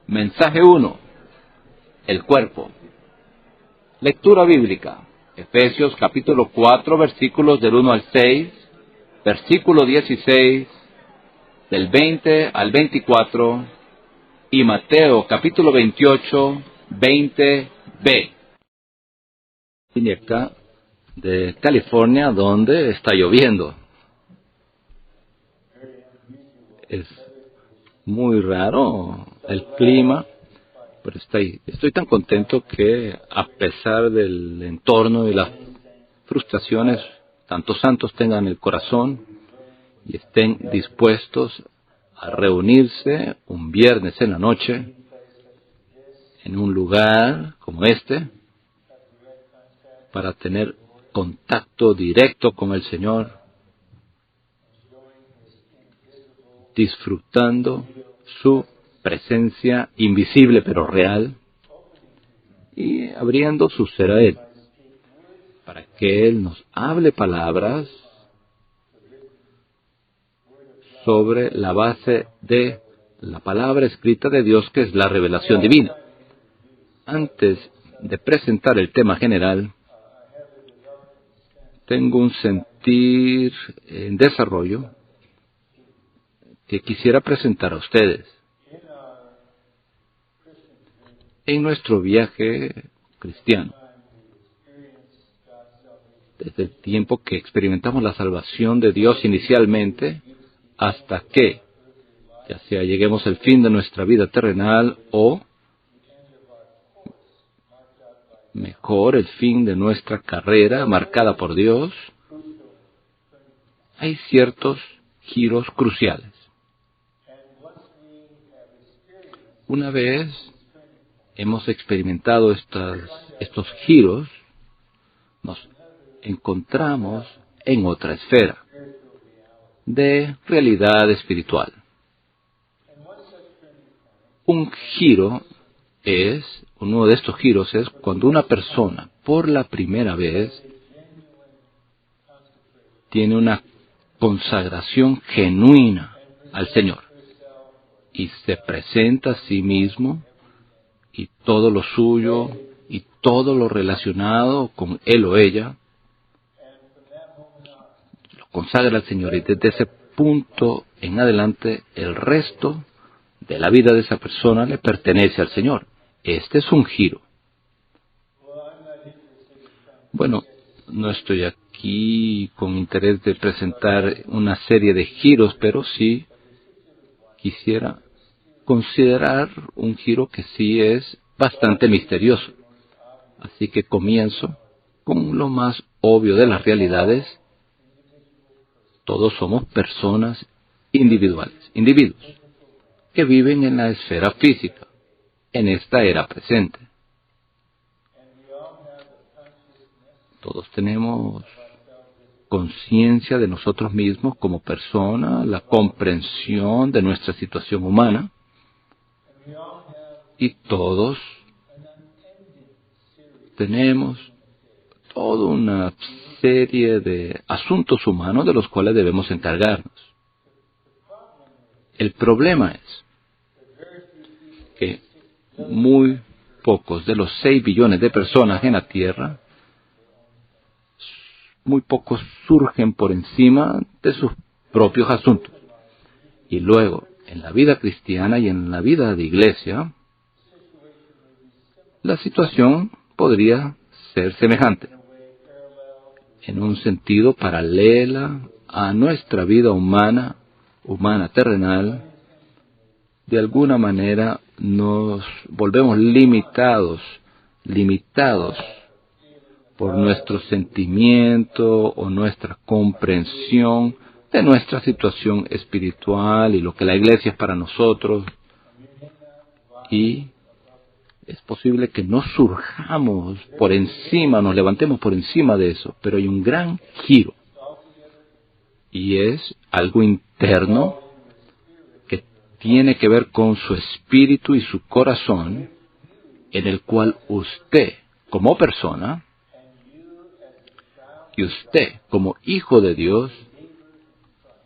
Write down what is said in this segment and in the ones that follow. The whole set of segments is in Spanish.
Mensaje 1. El cuerpo. Lectura bíblica. Efesios capítulo 4, versículos del 1 al 6, versículo 16, del 20 al 24, y Mateo capítulo 28, 20b. Vine acá de California, donde está lloviendo. Es muy raro el clima, pero estoy tan contento que, a pesar del entorno y las frustraciones, tantos santos tengan el corazón y estén dispuestos a reunirse un viernes en la noche en un lugar como este para tener contacto directo con el Señor, disfrutando su presencia invisible pero real, y abriendo su ser a Él, para que Él nos hable palabras sobre la base de la palabra escrita de Dios, que es la revelación divina. Antes de presentar el tema general, tengo un sentir en desarrollo que quisiera presentar a ustedes. En nuestro viaje cristiano, desde el tiempo que experimentamos la salvación de Dios inicialmente, hasta que, ya sea lleguemos al fin de nuestra vida terrenal o, mejor, el fin de nuestra carrera marcada por Dios, hay ciertos giros cruciales. Una vez hemos experimentado estos giros, nos encontramos en otra esfera de realidad espiritual. Uno de estos giros es cuando una persona, por la primera vez, tiene una consagración genuina al Señor y se presenta a sí mismo y todo lo suyo y todo lo relacionado con él o ella lo consagra al Señor, y desde ese punto en adelante el resto de la vida de esa persona le pertenece al Señor. Este es un giro. Bueno, no estoy aquí con interés de presentar una serie de giros, pero sí quisiera considerar un giro que sí es bastante misterioso. Así que comienzo con lo más obvio de las realidades. Todos somos personas individuos que viven en la esfera física, en esta era presente. Todos tenemos conciencia de nosotros mismos como persona, la comprensión de nuestra situación humana, y todos tenemos toda una serie de asuntos humanos de los cuales debemos encargarnos. El problema es que muy pocos de los 6 billones de personas en la Tierra, muy pocos surgen por encima de sus propios asuntos. Y luego, en la vida cristiana y en la vida de iglesia, la situación podría ser semejante, en un sentido paralela a nuestra vida humana terrenal. De alguna manera nos volvemos limitados por nuestro sentimiento o nuestra comprensión de nuestra situación espiritual y lo que la iglesia es para nosotros. Y es posible que no surjamos por encima, nos levantemos por encima de eso, pero hay un gran giro. Y es algo interno que tiene que ver con su espíritu y su corazón, en el cual usted, como persona, y usted, como hijo de Dios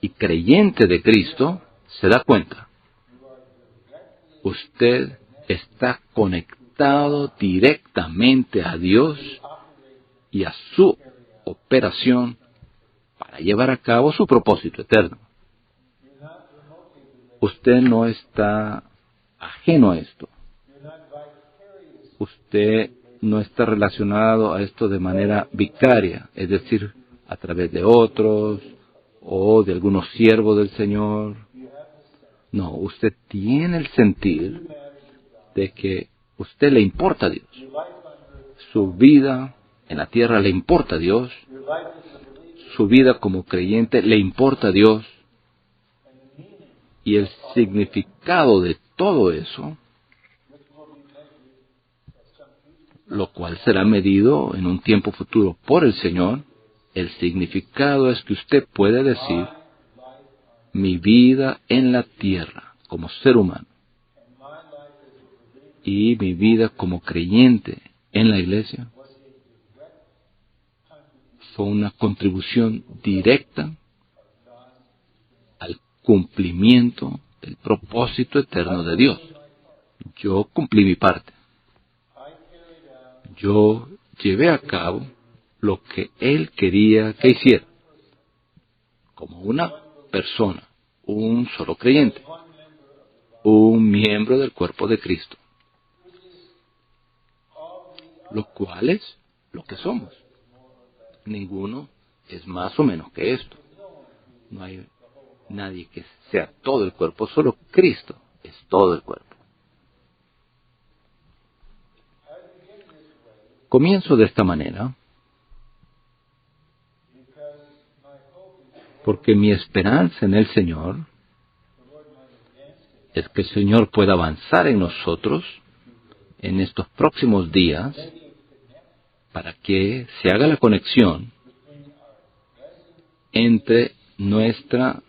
y creyente de Cristo, se da cuenta. Usted está conectado directamente a Dios y a su operación para llevar a cabo su propósito eterno. Usted no está ajeno a esto. Usted no está relacionado a esto de manera vicaria, es decir, a través de otros o de algunos siervos del Señor. No, usted tiene el sentir de que usted le importa a Dios. Su vida en la tierra le importa a Dios. Su vida como creyente le importa a Dios. Y el significado de todo eso, lo cual será medido en un tiempo futuro por el Señor, el significado es que usted puede decir, mi vida en la tierra como ser humano y mi vida como creyente en la iglesia fue una contribución directa al cumplimiento del propósito eterno de Dios. Yo cumplí mi parte. Yo llevé a cabo lo que Él quería que hiciera, como una persona, un solo creyente, un miembro del cuerpo de Cristo, lo cual es lo que somos. Ninguno es más o menos que esto. No hay nadie que sea todo el cuerpo, solo Cristo es todo el cuerpo. Comienzo de esta manera porque mi esperanza en el Señor es que el Señor pueda avanzar en nosotros en estos próximos días para que se haga la conexión entre nuestra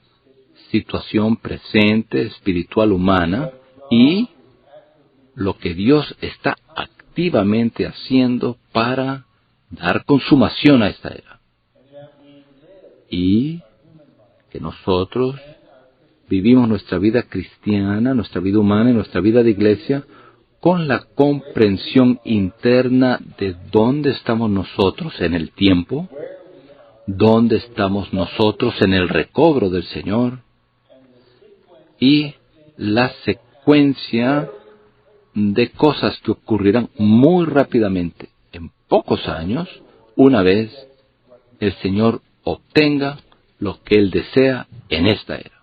situación presente, espiritual, humana, y lo que Dios está activamente haciendo para dar consumación a esta era. Y que nosotros vivimos nuestra vida cristiana, nuestra vida humana y nuestra vida de iglesia con la comprensión interna de dónde estamos nosotros en el tiempo, dónde estamos nosotros en el recobro del Señor y la secuencia de cosas que ocurrirán muy rápidamente en pocos años una vez el Señor obtenga lo que Él desea en esta era.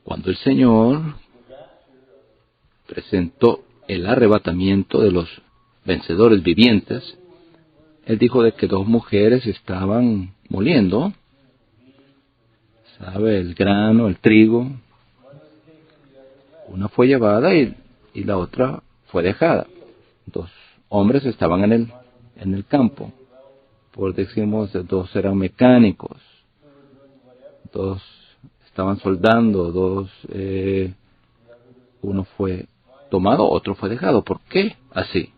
Cuando el Señor presentó el arrebatamiento de los vencedores vivientes, Él dijo de que dos mujeres estaban moliendo, ¿sabe? El grano, el trigo. Una fue llevada y la otra fue dejada. Dos hombres estaban en el campo. Por decimos, dos eran mecánicos, dos estaban soldando, uno fue tomado, otro fue dejado. ¿Por qué así?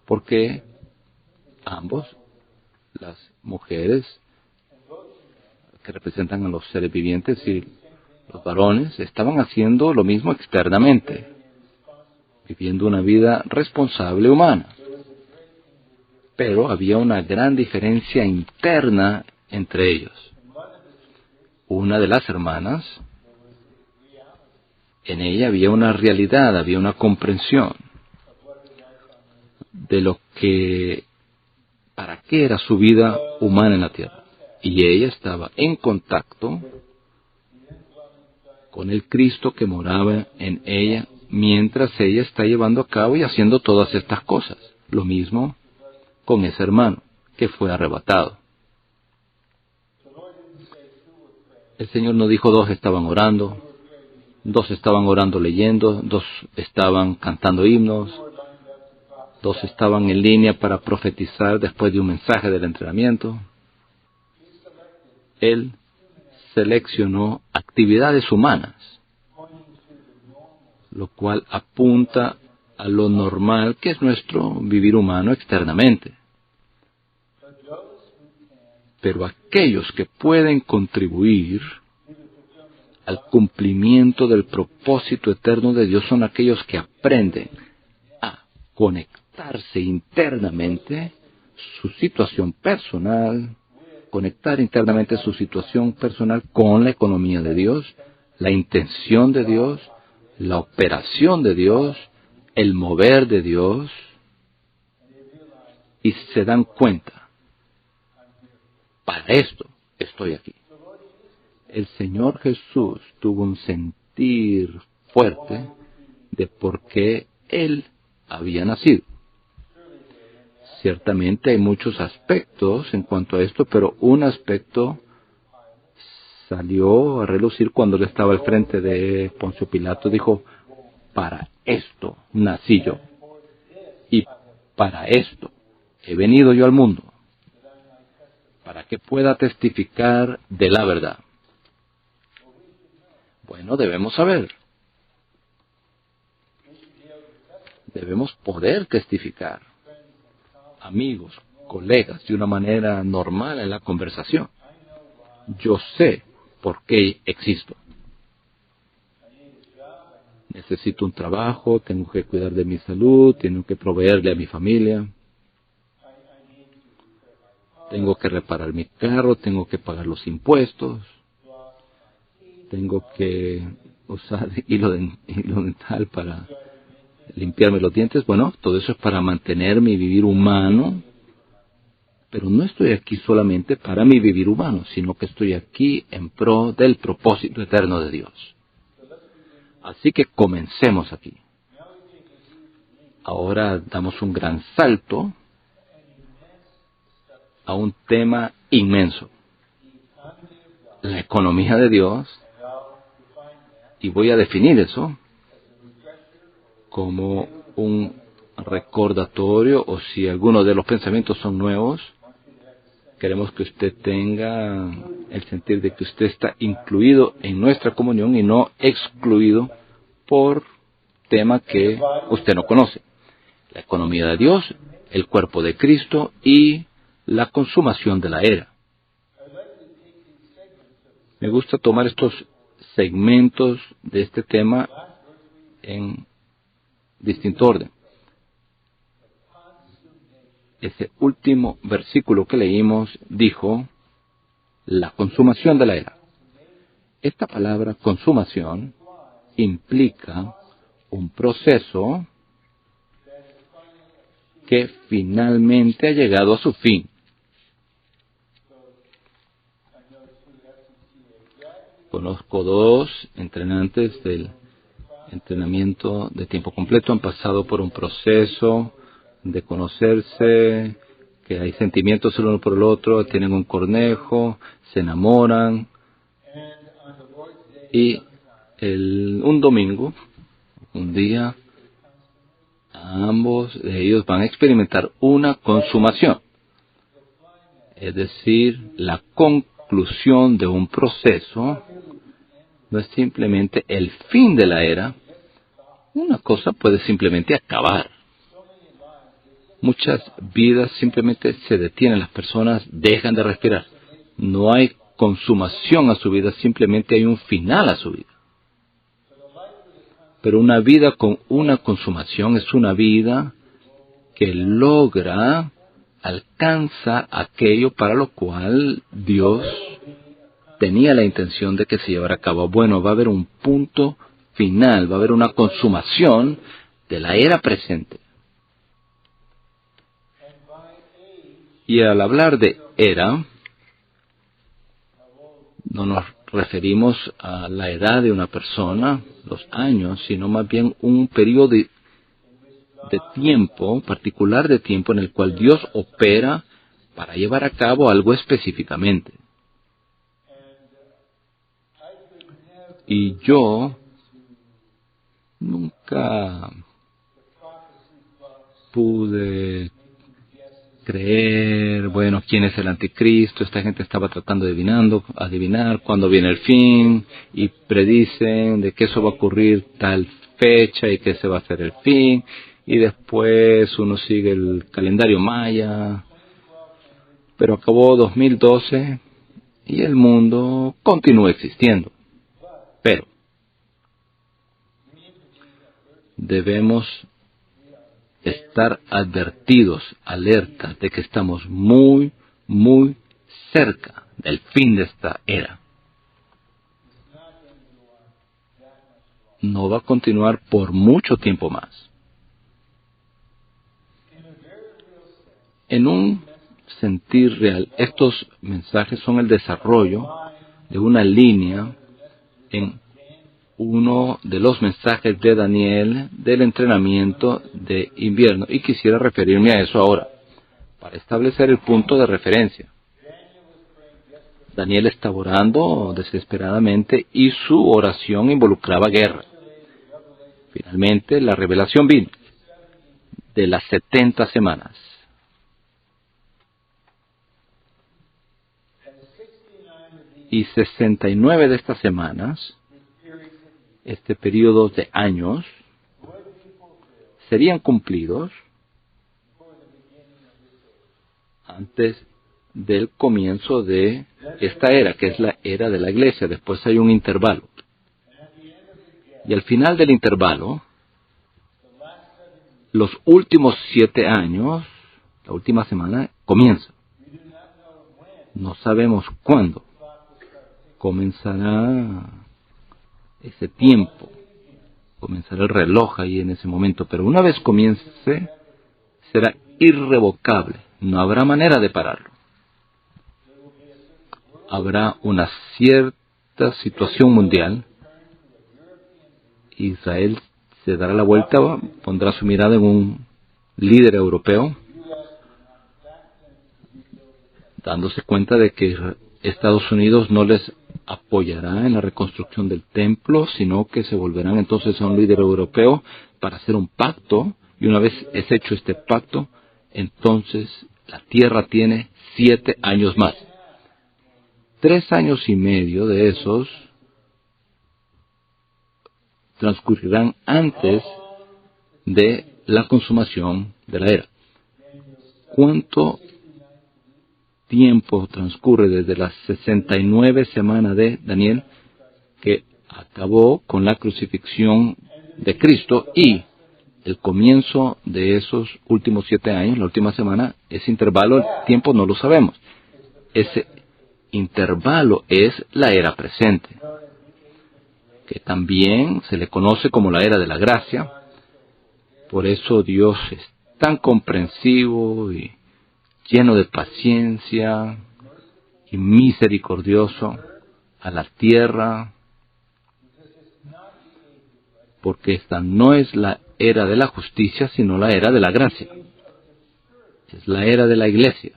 Porque ambos, las mujeres que representan a los seres vivientes y los varones, estaban haciendo lo mismo externamente, viviendo una vida responsable humana. Pero había una gran diferencia interna entre ellos. Una de las hermanas, en ella había una realidad, había una comprensión de lo que, para qué era su vida humana en la tierra. Y ella estaba en contacto con el Cristo que moraba en ella, mientras ella está llevando a cabo y haciendo todas estas cosas. Lo mismo con ese hermano que fue arrebatado. El Señor no dijo dos estaban orando leyendo, dos estaban cantando himnos, dos estaban en línea para profetizar después de un mensaje del entrenamiento. Él seleccionó actividades humanas, lo cual apunta a lo normal que es nuestro vivir humano externamente. Pero aquellos que pueden contribuir al cumplimiento del propósito eterno de Dios son aquellos que aprenden a conectarse internamente su situación personal, conectar internamente su situación personal con la economía de Dios, la intención de Dios, la operación de Dios, el mover de Dios, y se dan cuenta, para esto estoy aquí. El Señor Jesús tuvo un sentir fuerte de por qué Él había nacido. Ciertamente hay muchos aspectos en cuanto a esto, pero un aspecto salió a relucir cuando él estaba al frente de Poncio Pilato. Dijo, para esto nací yo, y para esto he venido yo al mundo, para que pueda testificar de la verdad. Bueno, debemos saber. Debemos poder testificar. Amigos, colegas, de una manera normal en la conversación. Yo sé por qué existo. Necesito un trabajo, tengo que cuidar de mi salud, tengo que proveerle a mi familia. Tengo que reparar mi carro, tengo que pagar los impuestos. Tengo que usar hilo dental para limpiarme los dientes. Bueno, todo eso es para mantener mi vivir humano, pero no estoy aquí solamente para mi vivir humano, sino que estoy aquí en pro del propósito eterno de Dios. Así que comencemos aquí. Ahora damos un gran salto a un tema inmenso, la economía de Dios, y voy a definir eso como un recordatorio, o si algunos de los pensamientos son nuevos, queremos que usted tenga el sentir de que usted está incluido en nuestra comunión y no excluido por tema que usted no conoce. La economía de Dios, el cuerpo de Cristo y la consumación de la era. Me gusta tomar estos segmentos de este tema en distinto orden. Ese último versículo que leímos dijo, la consumación de la era. Esta palabra consumación implica un proceso que finalmente ha llegado a su fin. Conozco dos entrenantes del entrenamiento de tiempo completo, han pasado por un proceso de conocerse, que hay sentimientos el uno por el otro, tienen un cornejo, se enamoran, y un domingo, un día, ambos de ellos van a experimentar una consumación, es decir, la conclusión de un proceso. No es simplemente el fin de la era. Una cosa puede simplemente acabar. Muchas vidas simplemente se detienen, las personas dejan de respirar. No hay consumación a su vida, simplemente hay un final a su vida. Pero una vida con una consumación es una vida que alcanza aquello para lo cual Dios tenía la intención de que se llevara a cabo. Bueno, va a haber un punto final, va a haber una consumación de la era presente. Y al hablar de era, no nos referimos a la edad de una persona, los años, sino más bien un periodo de tiempo, particular de tiempo, en el cual Dios opera para llevar a cabo algo específicamente. Y yo nunca pude creer, bueno, quién es el anticristo. Esta gente estaba tratando de adivinar cuándo viene el fin, y predicen de que eso va a ocurrir tal fecha y que ese va a ser el fin, y después uno sigue el calendario maya, pero acabó 2012 y el mundo continúa existiendo. debemos estar advertidos, alertas de que estamos muy, muy cerca del fin de esta era. No va a continuar por mucho tiempo más. En un sentir real, estos mensajes son el desarrollo de una línea en uno de los mensajes de Daniel del entrenamiento de invierno. Y quisiera referirme a eso ahora, para establecer el punto de referencia. Daniel estaba orando desesperadamente y su oración involucraba guerra. Finalmente, la revelación vino de las 70 semanas. Y 69 de estas semanas, este periodo de años, serían cumplidos antes del comienzo de esta era, que es la era de la iglesia. Después hay un intervalo. Y al final del intervalo, los últimos 7 años, la última semana, comienza. No sabemos cuándo comenzará ese tiempo, comenzará el reloj ahí en ese momento, pero una vez comience, será irrevocable, no habrá manera de pararlo. Habrá una cierta situación mundial. Israel se dará la vuelta, pondrá su mirada en un líder europeo, dándose cuenta de que Estados Unidos no les apoyará en la reconstrucción del templo, sino que se volverán entonces a un líder europeo para hacer un pacto, y una vez es hecho este pacto, entonces la tierra tiene 7 años más. 3 años y medio de esos transcurrirán antes de la consumación de la era. ¿Cuánto tiempo transcurre desde las 69 semanas de Daniel, que acabó con la crucifixión de Cristo, y el comienzo de esos últimos 7 años, la última semana? Ese intervalo, el tiempo no lo sabemos. Ese intervalo es la era presente, que también se le conoce como la era de la gracia. Por eso Dios es tan comprensivo y lleno de paciencia y misericordioso a la tierra, porque esta no es la era de la justicia, sino la era de la gracia. Es la era de la iglesia,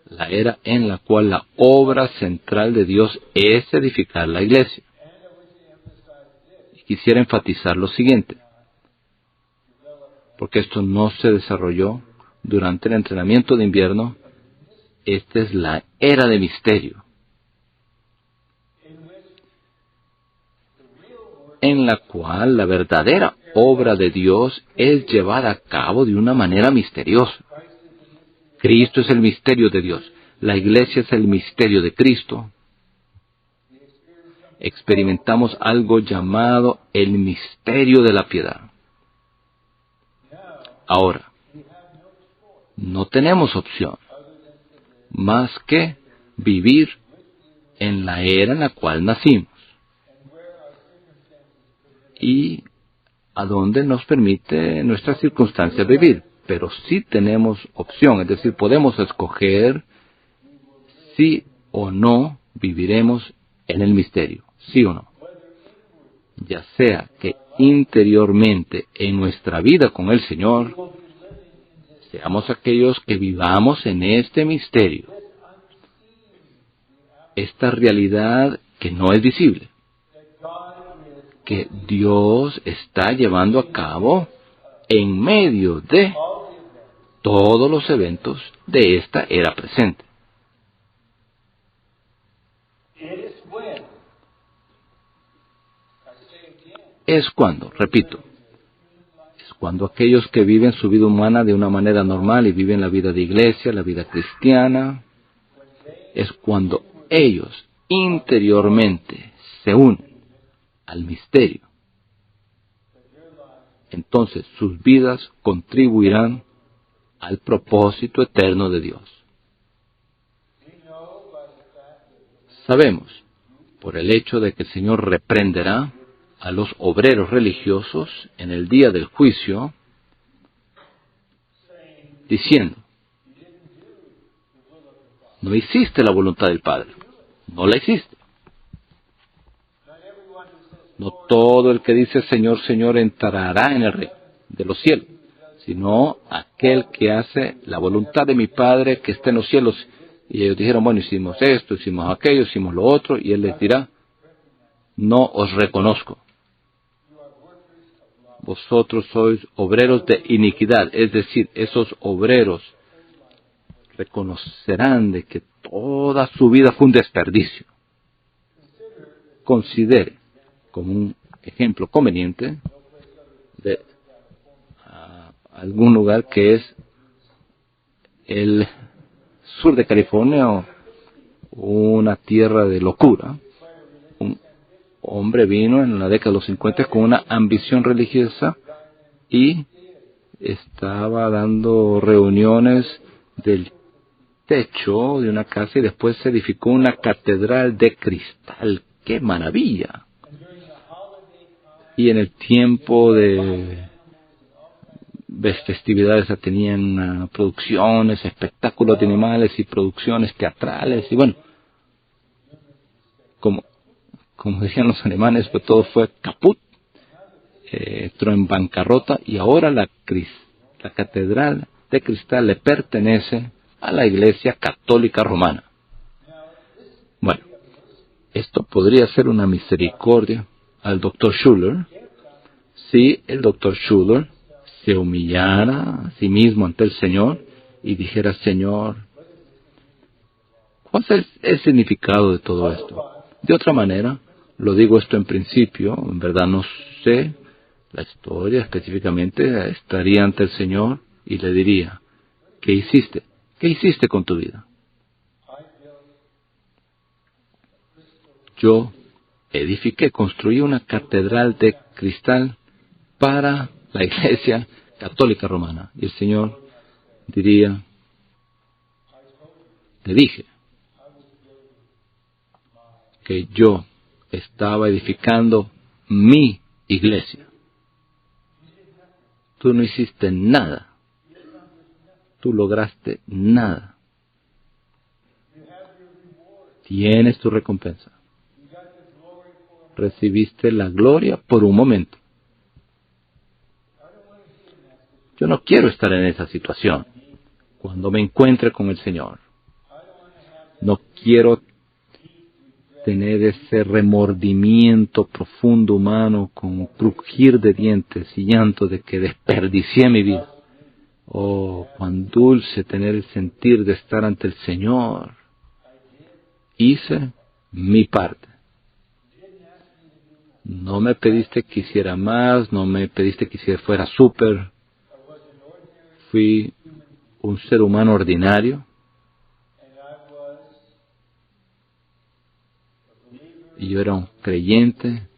la era en la cual la obra central de Dios es edificar la iglesia. Y quisiera enfatizar lo siguiente, porque esto no se desarrolló durante el entrenamiento de invierno. Esta es la era de misterio, en la cual la verdadera obra de Dios es llevada a cabo de una manera misteriosa. Cristo es el misterio de Dios. La iglesia es el misterio de Cristo. Experimentamos algo llamado el misterio de la piedad. Ahora, no tenemos opción más que vivir en la era en la cual nacimos y a donde nos permite nuestras circunstancias vivir. Pero sí tenemos opción, es decir, podemos escoger si o no viviremos en el misterio, sí o no. Ya sea que interiormente en nuestra vida con el Señor, seamos aquellos que vivamos en este misterio, esta realidad que no es visible, que Dios está llevando a cabo en medio de todos los eventos de esta era presente. Es cuando, repito, es cuando aquellos que viven su vida humana de una manera normal y viven la vida de iglesia, la vida cristiana, es cuando ellos interiormente se unen al misterio. Entonces sus vidas contribuirán al propósito eterno de Dios. Sabemos, por el hecho de que el Señor reprenderá a los obreros religiosos en el día del juicio, diciendo, no hiciste la voluntad del Padre, no la hiciste. No todo el que dice Señor, Señor entrará en el reino de los cielos, sino aquel que hace la voluntad de mi Padre que está en los cielos. Y ellos dijeron, bueno, hicimos esto, hicimos aquello, hicimos lo otro, y Él les dirá, no os reconozco. Vosotros sois obreros de iniquidad, es decir, esos obreros reconocerán de que toda su vida fue un desperdicio. Considere como un ejemplo conveniente de algún lugar que es el sur de California o una tierra de locura. Un hombre vino en la década de los 50 con una ambición religiosa y estaba dando reuniones del techo de una casa y después se edificó una catedral de cristal. ¡Qué maravilla! Y en el tiempo de festividades tenían producciones, espectáculos de animales y producciones teatrales. Y bueno, como decían los alemanes, pues todo fue caput, entró en bancarrota y ahora la catedral de cristal le pertenece a la Iglesia Católica Romana. Bueno, esto podría ser una misericordia al Dr. Schuller si el Dr. Schuller se humillara a sí mismo ante el Señor y dijera, Señor, ¿cuál es el significado de todo esto? De otra manera, lo digo esto en principio, en verdad no sé la historia específicamente, estaría ante el Señor y le diría, ¿qué hiciste? ¿Qué hiciste con tu vida? Yo edifiqué, construí una catedral de cristal para la Iglesia Católica Romana. Y el Señor diría, te dije que yo estaba edificando mi iglesia. Tú no hiciste nada. Tú lograste nada. Tienes tu recompensa. Recibiste la gloria por un momento. Yo no quiero estar en esa situación cuando me encuentre con el Señor. No quiero tener ese remordimiento profundo humano con crujir de dientes y llanto de que desperdicié mi vida. Oh, cuán dulce tener el sentir de estar ante el Señor. Hice mi parte. No me pediste que hiciera más, no me pediste que fuera súper. Fui un ser humano ordinario. Y yo era un creyente,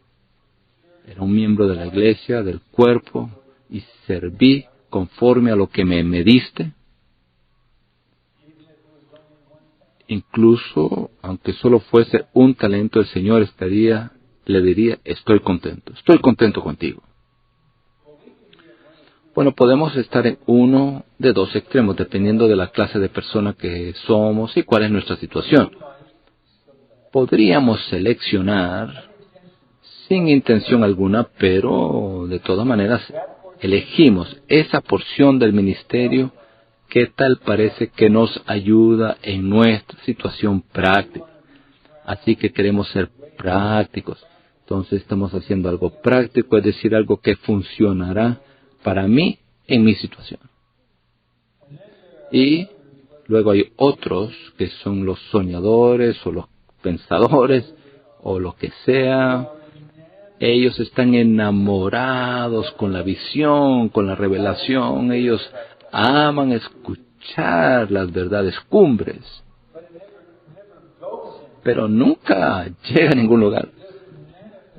era un miembro de la iglesia, del cuerpo, y serví conforme a lo que me diste. Incluso, aunque solo fuese un talento, el Señor le diría, estoy contento contigo. Bueno, podemos estar en uno de dos extremos, dependiendo de la clase de persona que somos y cuál es nuestra situación. Podríamos seleccionar sin intención alguna, pero de todas maneras elegimos esa porción del ministerio que tal parece que nos ayuda en nuestra situación práctica. Así que queremos ser prácticos. Entonces estamos haciendo algo práctico, es decir, algo que funcionará para mí en mi situación. Y luego hay otros que son los soñadores o los pensadores o lo que sea. Ellos están enamorados con la visión, con la revelación. Ellos aman escuchar las verdades cumbres, pero nunca llega a ningún lugar.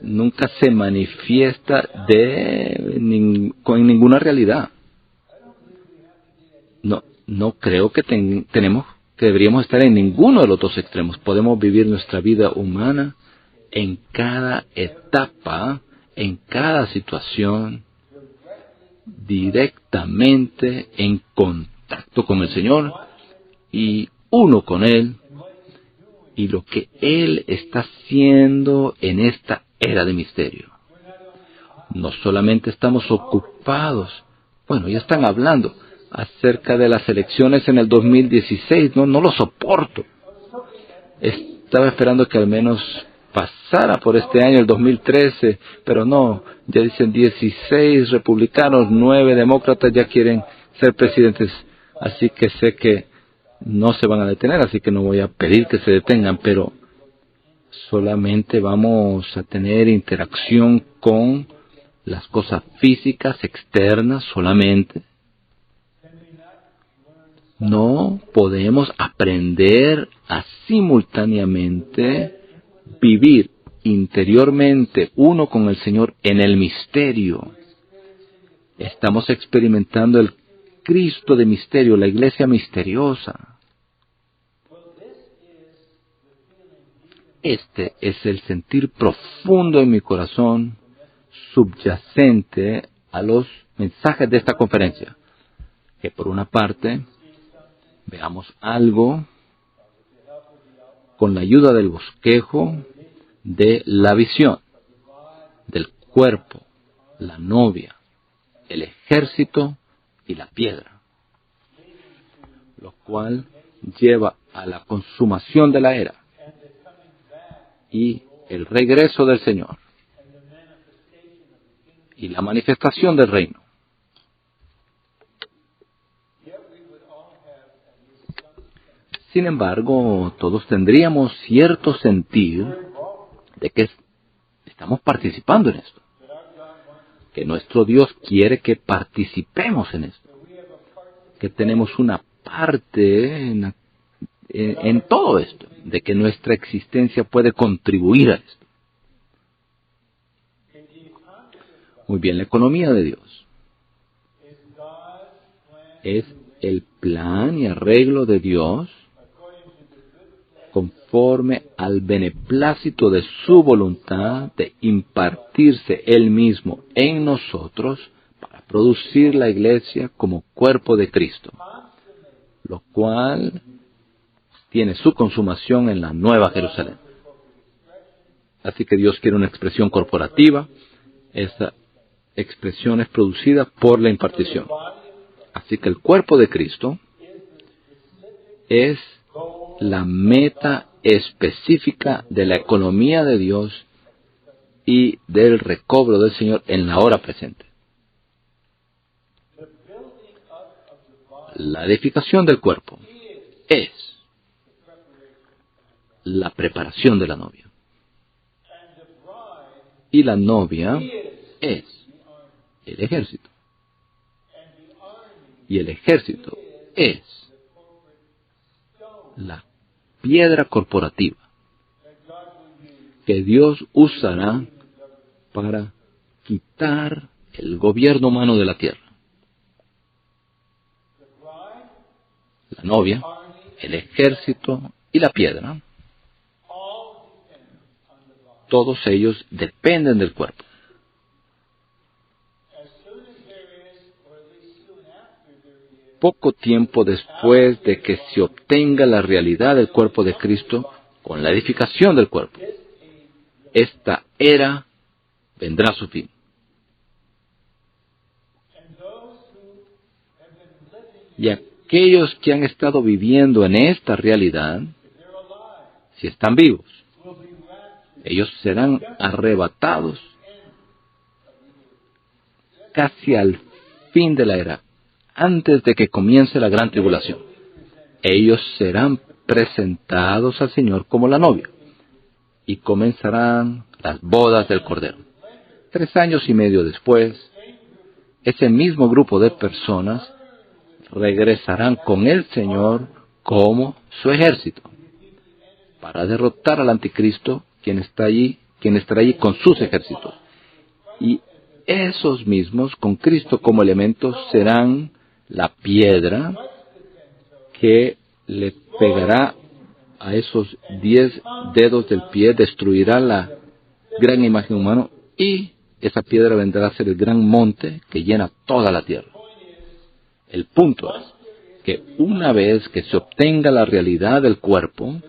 nunca se manifiesta en ninguna realidad. No creo que deberíamos estar en ninguno de los dos extremos. Podemos vivir nuestra vida humana en cada etapa, en cada situación, directamente en contacto con el Señor y uno con Él, y lo que Él está haciendo en esta era de misterio. No solamente estamos ocupados, ya están hablando acerca de las elecciones en el 2016, no lo soporto. Estaba esperando que al menos pasara por este año, el 2013, pero no, ya dicen 16 republicanos, 9 demócratas ya quieren ser presidentes, así que sé que no se van a detener, así que no voy a pedir que se detengan, pero solamente vamos a tener interacción con las cosas físicas, externas solamente. No podemos aprender a simultáneamente vivir interiormente uno con el Señor en el misterio. Estamos experimentando el Cristo de misterio, la iglesia misteriosa. Este es el sentir profundo en mi corazón, subyacente a los mensajes de esta conferencia. Que por una parte, veamos algo con la ayuda del bosquejo de la visión, del cuerpo, la novia, el ejército y la piedra, lo cual lleva a la consumación de la era y el regreso del Señor y la manifestación del reino. Sin embargo, todos tendríamos cierto sentir de que estamos participando en esto, que nuestro Dios quiere que participemos en esto, que tenemos una parte en todo esto, de que nuestra existencia puede contribuir a esto. Muy bien, la economía de Dios es el plan y arreglo de Dios conforme al beneplácito de su voluntad de impartirse Él mismo en nosotros para producir la iglesia como cuerpo de Cristo, lo cual tiene su consumación en la Nueva Jerusalén. Así que Dios quiere una expresión corporativa. Esta expresión es producida por la impartición. Así que el cuerpo de Cristo es la meta específica de la economía de Dios y del recobro del Señor en la hora presente. La edificación del cuerpo es la preparación de la novia. Y la novia es el ejército. Y el ejército es la piedra corporativa que Dios usará para quitar el gobierno humano de la tierra. La novia, el ejército y la piedra, todos ellos dependen del cuerpo. Poco tiempo después de que se obtenga la realidad del cuerpo de Cristo con la edificación del cuerpo, esta era vendrá a su fin. Y aquellos que han estado viviendo en esta realidad, si están vivos, ellos serán arrebatados casi al fin de la era, antes de que comience la gran tribulación. Ellos serán presentados al Señor como la novia y comenzarán las bodas del Cordero. 3 años y medio después, ese mismo grupo de personas regresarán con el Señor como su ejército para derrotar al anticristo, quien está allí quien estará allí con sus ejércitos. Y esos mismos, con Cristo como elemento, serán la piedra que le pegará a esos 10 dedos del pie, destruirá la gran imagen humana, y esa piedra vendrá a ser el gran monte que llena toda la tierra. El punto es que una vez que se obtenga la realidad del cuerpo,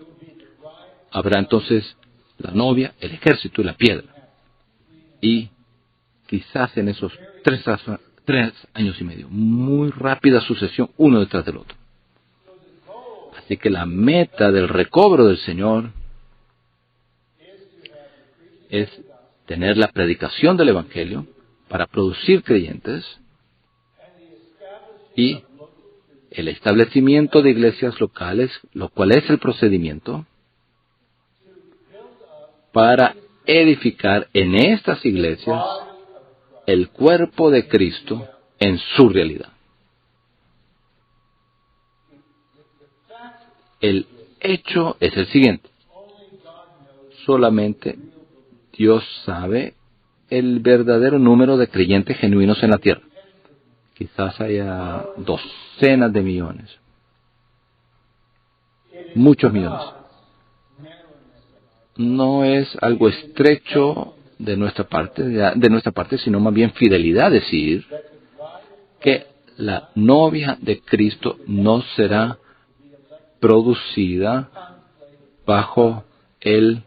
habrá entonces la novia, el ejército y la piedra. Y quizás en esos 3 años y medio, muy rápida sucesión, uno detrás del otro. Así que la meta del recobro del Señor es tener la predicación del Evangelio para producir creyentes y el establecimiento de iglesias locales, lo cual es el procedimiento para edificar en estas iglesias el cuerpo de Cristo en su realidad. El hecho es el siguiente. Solamente Dios sabe el verdadero número de creyentes genuinos en la tierra. Quizás haya docenas de millones. Muchos millones. No es algo estrecho de nuestra parte, sino más bien fidelidad, decir que la novia de Cristo no será producida bajo el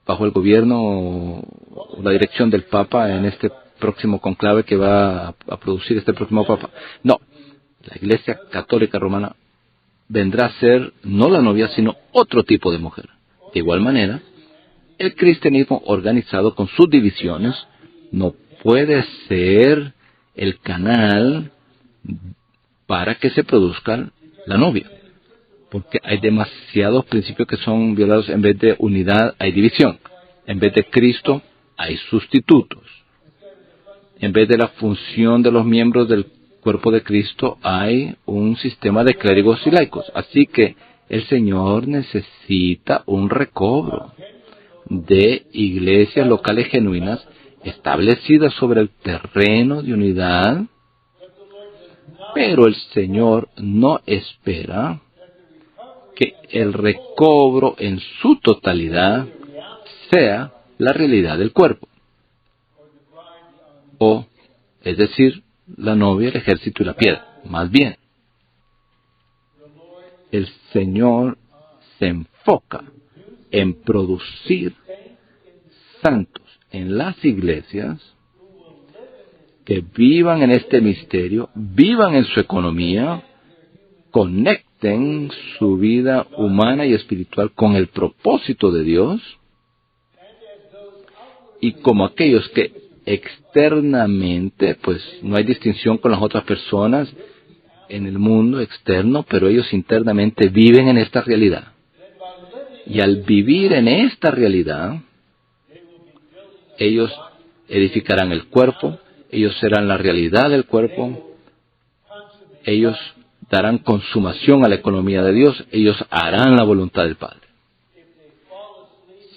gobierno o la dirección del Papa en este próximo conclave que va a producir este próximo Papa. No, la Iglesia Católica Romana vendrá a ser no la novia, sino otro tipo de mujer. De igual manera, el cristianismo organizado con sus divisiones no puede ser el canal para que se produzca la novia, porque hay demasiados principios que son violados. En vez de unidad hay división, en vez de Cristo hay sustitutos, en vez de la función de los miembros del cuerpo de Cristo hay un sistema de clérigos y laicos. Así que el Señor necesita un recobro de iglesias locales genuinas establecidas sobre el terreno de unidad, pero el Señor no espera que el recobro en su totalidad sea la realidad del cuerpo, o, es decir, la novia, el ejército y la piedra. Más bien, el Señor se enfoca en producir santos en las iglesias que vivan en este misterio, vivan en su economía, conecten su vida humana y espiritual con el propósito de Dios, y como aquellos que externamente, pues no hay distinción con las otras personas en el mundo externo, pero ellos internamente viven en esta realidad. Y al vivir en esta realidad, ellos edificarán el cuerpo, ellos serán la realidad del cuerpo, ellos darán consumación a la economía de Dios, ellos harán la voluntad del Padre.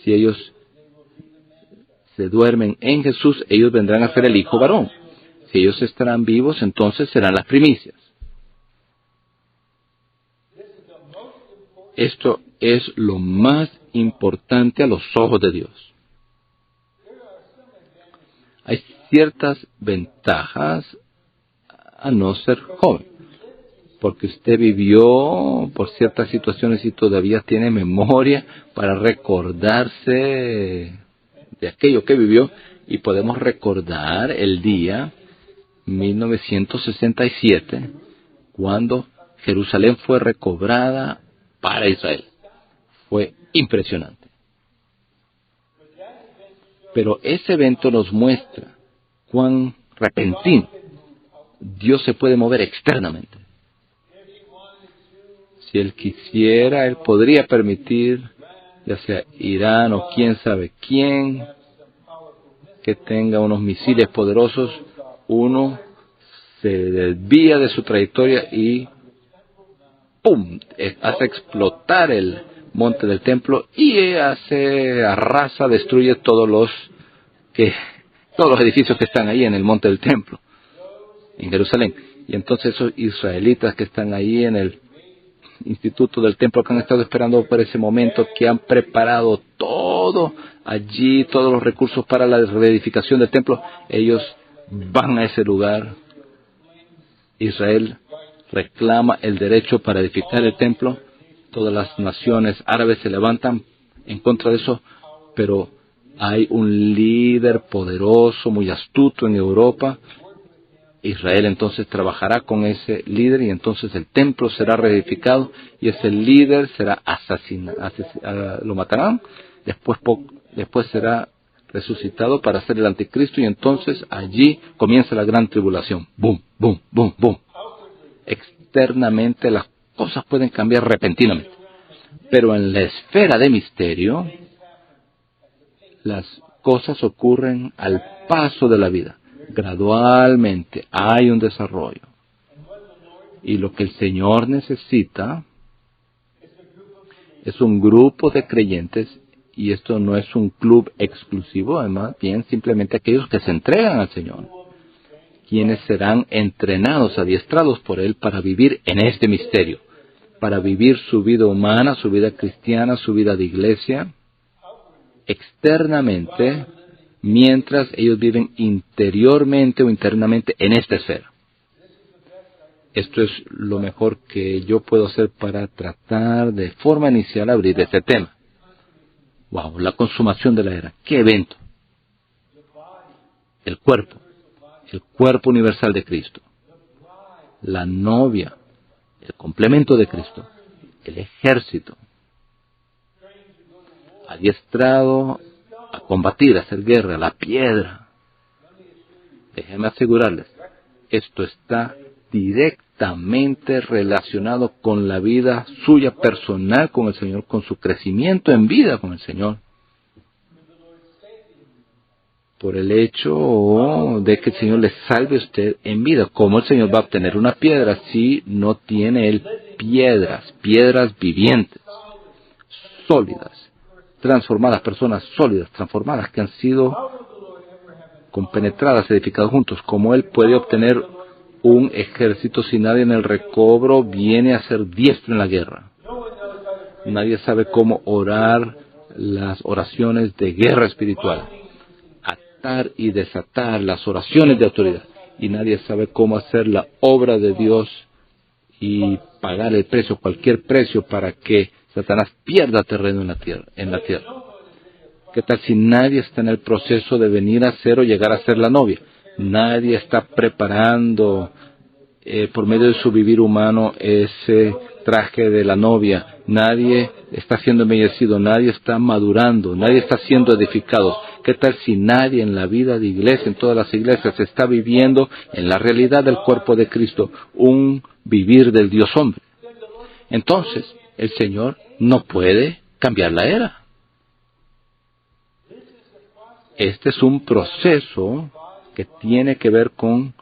Si ellos se duermen en Jesús, ellos vendrán a ser el Hijo varón. Si ellos estarán vivos, entonces serán las primicias. Esto es lo más importante a los ojos de Dios. Hay ciertas ventajas a no ser joven, porque usted vivió por ciertas situaciones y todavía tiene memoria para recordarse de aquello que vivió, y podemos recordar el día 1967, cuando Jerusalén fue recobrada para Israel. Fue impresionante. Pero ese evento nos muestra cuán repentino Dios se puede mover externamente. Si Él quisiera, Él podría permitir, ya sea Irán o quién sabe quién, que tenga unos misiles poderosos. Uno se desvía de su trayectoria y ¡pum!, hace explotar el monte del templo y arrasa, destruye todos los edificios que están ahí en el monte del templo, en Jerusalén. Y entonces esos israelitas que están ahí en el instituto del templo, que han estado esperando por ese momento, que han preparado todo allí, todos los recursos para la reedificación del templo, ellos van a ese lugar. Israel reclama el derecho para edificar el templo. Todas las naciones árabes se levantan en contra de eso, pero hay un líder poderoso, muy astuto en Europa. Israel entonces trabajará con ese líder y entonces el templo será reedificado y ese líder será asesinado, lo matarán, después será resucitado para ser el anticristo y entonces allí comienza la gran tribulación. Boom, boom, boom, boom. Externamente las cosas pueden cambiar repentinamente, pero en la esfera de misterio las cosas ocurren al paso de la vida. Gradualmente hay un desarrollo. Y lo que el Señor necesita es un grupo de creyentes, y esto no es un club exclusivo, además bien simplemente aquellos que se entregan al Señor, quienes serán entrenados, adiestrados por Él para vivir en este misterio, para vivir su vida humana, su vida cristiana, su vida de iglesia, externamente, mientras ellos viven interiormente o internamente en esta esfera. Esto es lo mejor que yo puedo hacer para tratar de forma inicial abrir este tema. ¡Wow! La consumación de la era. ¡Qué evento! El cuerpo universal de Cristo. La novia, el complemento de Cristo. El ejército. Adiestrado a combatir, a hacer guerra, la piedra. Déjenme asegurarles, esto está directamente relacionado con la vida suya personal con el Señor, con su crecimiento en vida con el Señor. Por el hecho de que el Señor le salve a usted en vida. ¿Cómo el Señor va a obtener una piedra si no tiene Él piedras vivientes, sólidas, transformadas, personas sólidas, transformadas, que han sido compenetradas, edificadas juntos? ¿Cómo Él puede obtener un ejército si nadie en el recobro viene a ser diestro en la guerra? Nadie sabe cómo orar las oraciones de guerra espiritual, atar y desatar las oraciones de autoridad, y nadie sabe cómo hacer la obra de Dios y pagar el precio, cualquier precio, para que Satanás pierda terreno en la tierra. ¿Qué tal si nadie está en el proceso de venir a ser o llegar a ser la novia? Nadie está preparando por medio de su vivir humano ese traje de la novia. Nadie está siendo embellecido, nadie está madurando, nadie está siendo edificado. ¿Qué tal si nadie en la vida de iglesia, en todas las iglesias, está viviendo en la realidad del cuerpo de Cristo, un vivir del Dios hombre? Entonces, el Señor no puede cambiar la era. Este es un proceso que tiene que ver con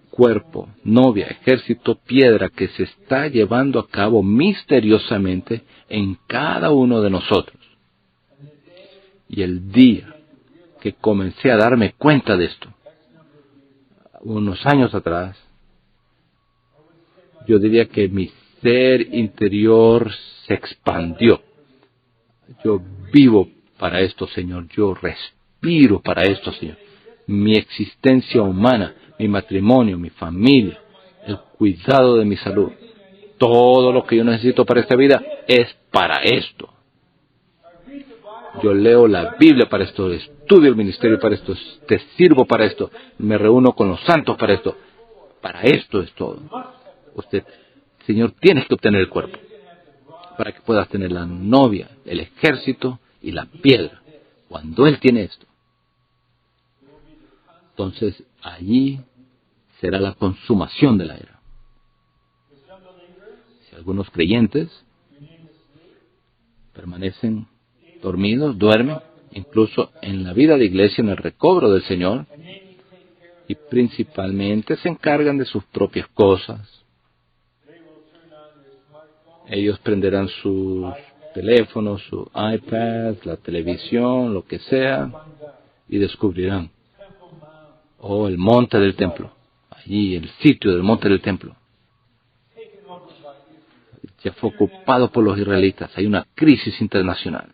cuerpo, novia, ejército, piedra, que se está llevando a cabo misteriosamente en cada uno de nosotros. Y el día que comencé a darme cuenta de esto, unos años atrás, yo diría que mi ser interior se expandió. Yo vivo para esto, Señor. Yo respiro para esto, Señor. Mi existencia humana, mi matrimonio, mi familia, el cuidado de mi salud, todo lo que yo necesito para esta vida es para esto. Yo leo la Biblia para esto, estudio el ministerio para esto, te sirvo para esto, me reúno con los santos para esto. Para esto es todo. Usted, Señor, tienes que obtener el cuerpo para que puedas tener la novia, el ejército y la piedra. Cuando Él tiene esto, entonces allí será la consumación de la era. Si algunos creyentes permanecen dormidos, duermen, incluso en la vida de iglesia, en el recobro del Señor, y principalmente se encargan de sus propias cosas. Ellos prenderán sus teléfono, su iPad, la televisión, lo que sea, y descubrirán, el monte del templo, allí el sitio del monte del templo, ya fue ocupado por los israelitas. Hay una crisis internacional.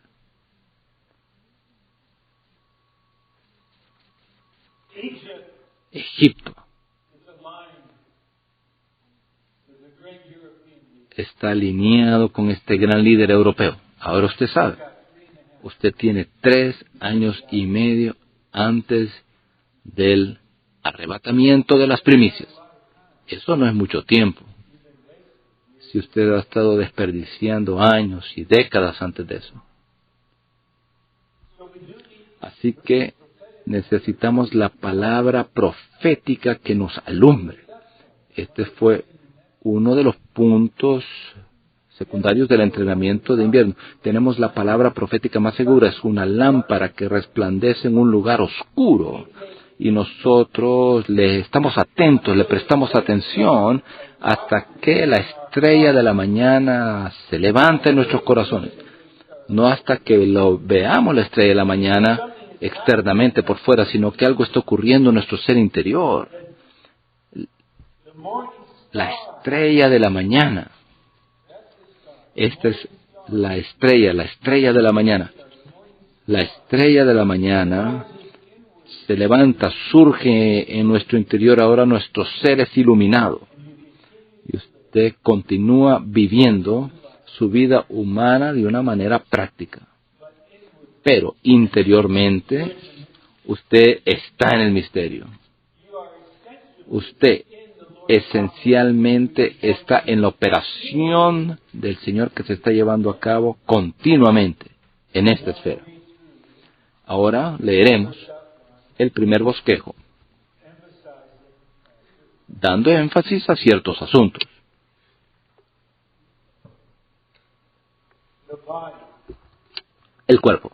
Egipto está alineado con este gran líder europeo. Ahora usted sabe, usted tiene 3 años y medio antes del arrebatamiento de las primicias. Eso no es mucho tiempo. Si usted ha estado desperdiciando años y décadas antes de eso. Así que necesitamos la palabra profética que nos alumbre. Este fue uno de los puntos secundarios del entrenamiento de invierno. Tenemos la palabra profética más segura. Es una lámpara que resplandece en un lugar oscuro. Y nosotros le estamos atentos, le prestamos atención hasta que la estrella de la mañana se levante en nuestros corazones. No hasta que lo veamos la estrella de la mañana externamente por fuera, sino que algo está ocurriendo en nuestro ser interior. La estrella de la mañana. Esta es la estrella de la mañana. La estrella de la mañana se levanta, surge en nuestro interior. Ahora nuestro ser es iluminado. Y usted continúa viviendo su vida humana de una manera práctica. Pero interiormente, usted está en el misterio. Usted esencialmente está en la operación del Señor que se está llevando a cabo continuamente en esta esfera. Ahora leeremos el primer bosquejo, dando énfasis a ciertos asuntos. El cuerpo.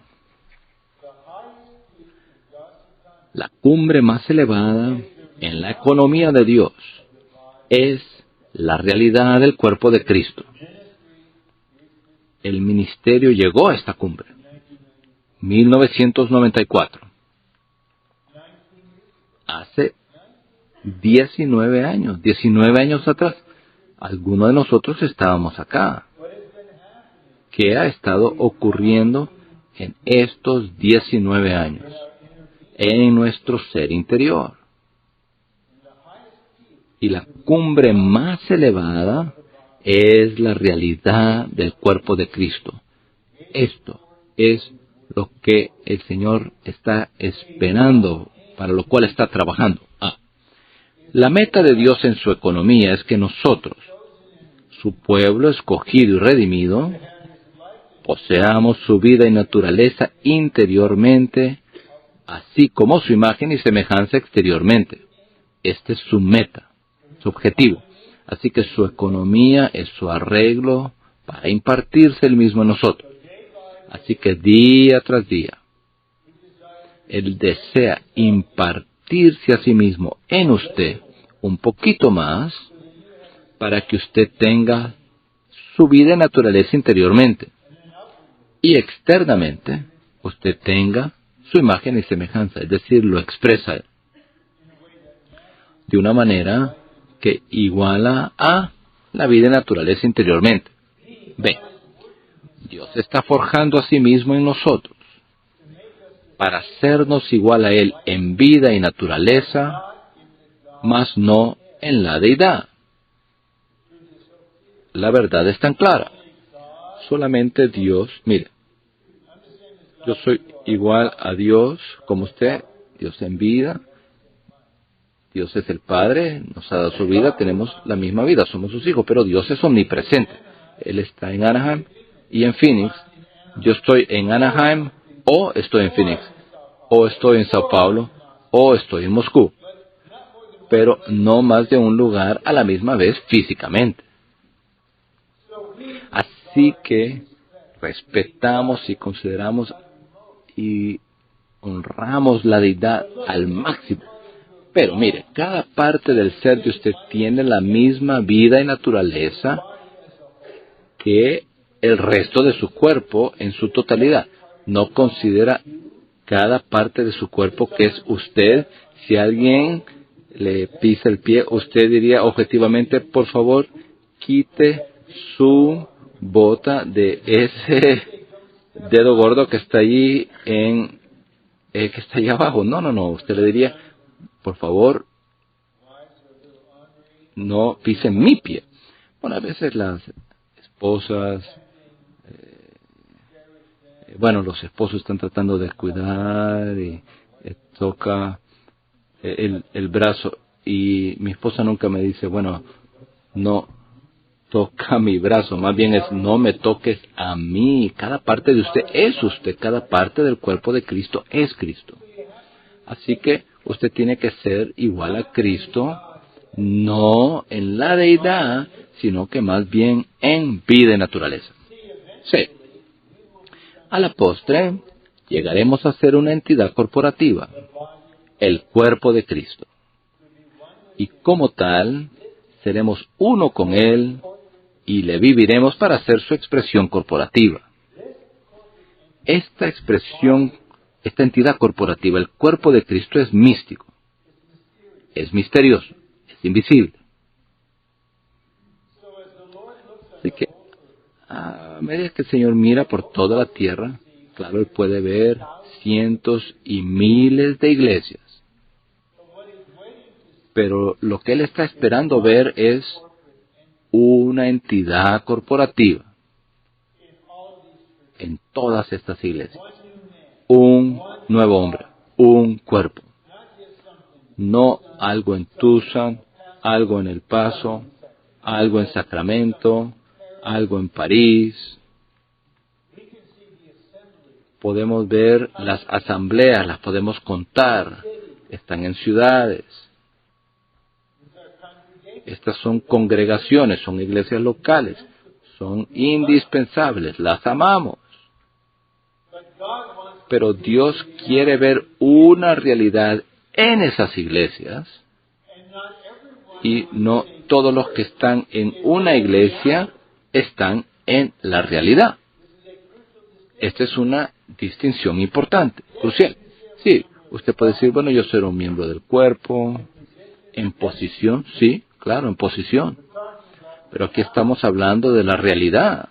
La cumbre más elevada en la economía de Dios es la realidad del cuerpo de Cristo. El ministerio llegó a esta cumbre. 1994. Hace 19 años atrás. Algunos de nosotros estábamos acá. ¿Qué ha estado ocurriendo en estos 19 años? En nuestro ser interior. Y la cumbre más elevada es la realidad del cuerpo de Cristo. Esto es lo que el Señor está esperando, para lo cual está trabajando. La meta de Dios en su economía es que nosotros, su pueblo escogido y redimido, poseamos su vida y naturaleza interiormente, así como su imagen y semejanza exteriormente. Esta es su meta, su objetivo. Así que su economía es su arreglo para impartirse el mismo en nosotros. Así que día tras día, Él desea impartirse a sí mismo en usted un poquito más para que usted tenga su vida y naturaleza interiormente. Y externamente, usted tenga su imagen y semejanza, es decir, lo expresa de una manera que iguala a la vida y naturaleza interiormente. Ve, Dios está forjando a sí mismo en nosotros para hacernos igual a Él en vida y naturaleza, mas no en la deidad. La verdad es tan clara. Solamente Dios, mire, yo soy igual a Dios como usted, Dios en vida. Dios es el Padre, nos ha dado su vida, tenemos la misma vida, somos sus hijos, pero Dios es omnipresente. Él está en Anaheim y en Phoenix. Yo estoy en Anaheim o estoy en Phoenix, o estoy en Sao Paulo o estoy en Moscú, pero no más de un lugar a la misma vez físicamente. Así que respetamos y consideramos y honramos la deidad al máximo. Pero mire, cada parte del ser de usted tiene la misma vida y naturaleza que el resto de su cuerpo en su totalidad. No considera cada parte de su cuerpo que es usted. Si alguien le pisa el pie, usted diría objetivamente, por favor, quite su bota de ese dedo gordo que está allí que está ahí abajo. No. Usted le diría, por favor, no pise mi pie. Bueno, a veces las esposas, los esposos están tratando de cuidar y toca el brazo. Y mi esposa nunca me dice, bueno, no toca mi brazo, más bien es no me toques a mí. Cada parte de usted es usted, cada parte del cuerpo de Cristo es Cristo. Así que usted tiene que ser igual a Cristo, no en la deidad, sino que más bien en vida y naturaleza. Sí. A la postre, llegaremos a ser una entidad corporativa, el cuerpo de Cristo. Y como tal, seremos uno con Él y le viviremos para ser su expresión corporativa. Esta expresión, esta entidad corporativa, el cuerpo de Cristo, es místico, es misterioso, es invisible. Así que, a medida que el Señor mira por toda la tierra, claro, Él puede ver cientos y miles de iglesias. Pero lo que Él está esperando ver es una entidad corporativa en todas estas iglesias. Un nuevo hombre, un cuerpo. No algo en Tucson, algo en El Paso, algo en Sacramento, algo en París. Podemos ver las asambleas, las podemos contar, están en ciudades. Estas son congregaciones, son iglesias locales, son indispensables, las amamos. Pero Dios quiere ver una realidad en esas iglesias y no todos los que están en una iglesia están en la realidad. Esta es una distinción importante, crucial. Sí, usted puede decir, bueno, yo soy un miembro del cuerpo, en posición, sí, claro, en posición. Pero aquí estamos hablando de la realidad.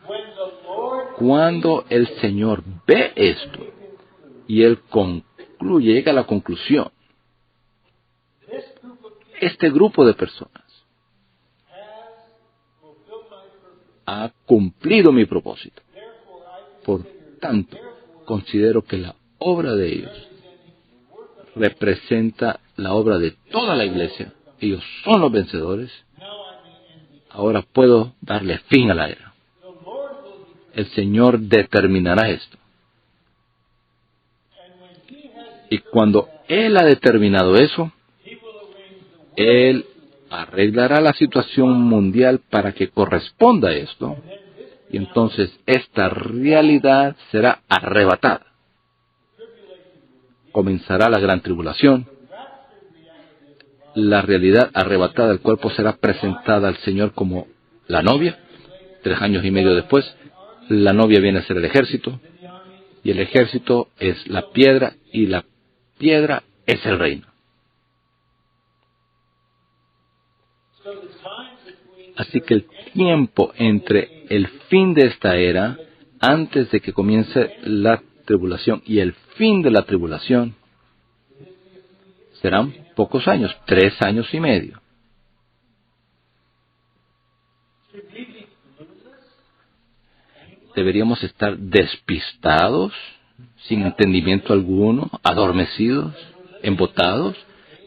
Cuando el Señor ve esto y Él concluye, llega a la conclusión, este grupo de personas ha cumplido mi propósito. Por tanto, considero que la obra de ellos representa la obra de toda la iglesia. Ellos son los vencedores. Ahora puedo darle fin a la era. El Señor determinará esto. Y cuando Él ha determinado eso, Él arreglará la situación mundial para que corresponda a esto. Y entonces esta realidad será arrebatada. Comenzará la gran tribulación. La realidad arrebatada del cuerpo será presentada al Señor como la novia. 3 años y medio después, la novia viene a ser el ejército. Y el ejército es la piedra y la piedra es el reino. Así que el tiempo entre el fin de esta era, antes de que comience la tribulación, y el fin de la tribulación, serán pocos años, 3 años y medio. Deberíamos estar despistados, sin entendimiento alguno, adormecidos, embotados,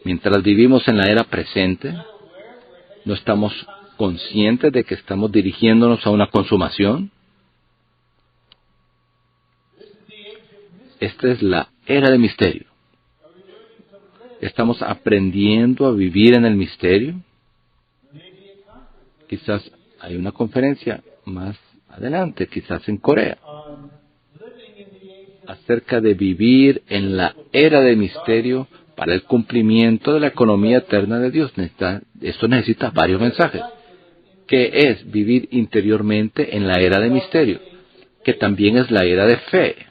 mientras vivimos en la era presente. No estamos conscientes de que estamos dirigiéndonos a una consumación. Esta es la era de misterio. Estamos aprendiendo a vivir en el misterio. Quizás hay una conferencia más adelante, quizás en Corea, acerca de vivir en la era de misterio para el cumplimiento de la economía eterna de Dios. Esto necesita varios mensajes. ¿Qué es vivir interiormente en la era de misterio? que también es la era de fe.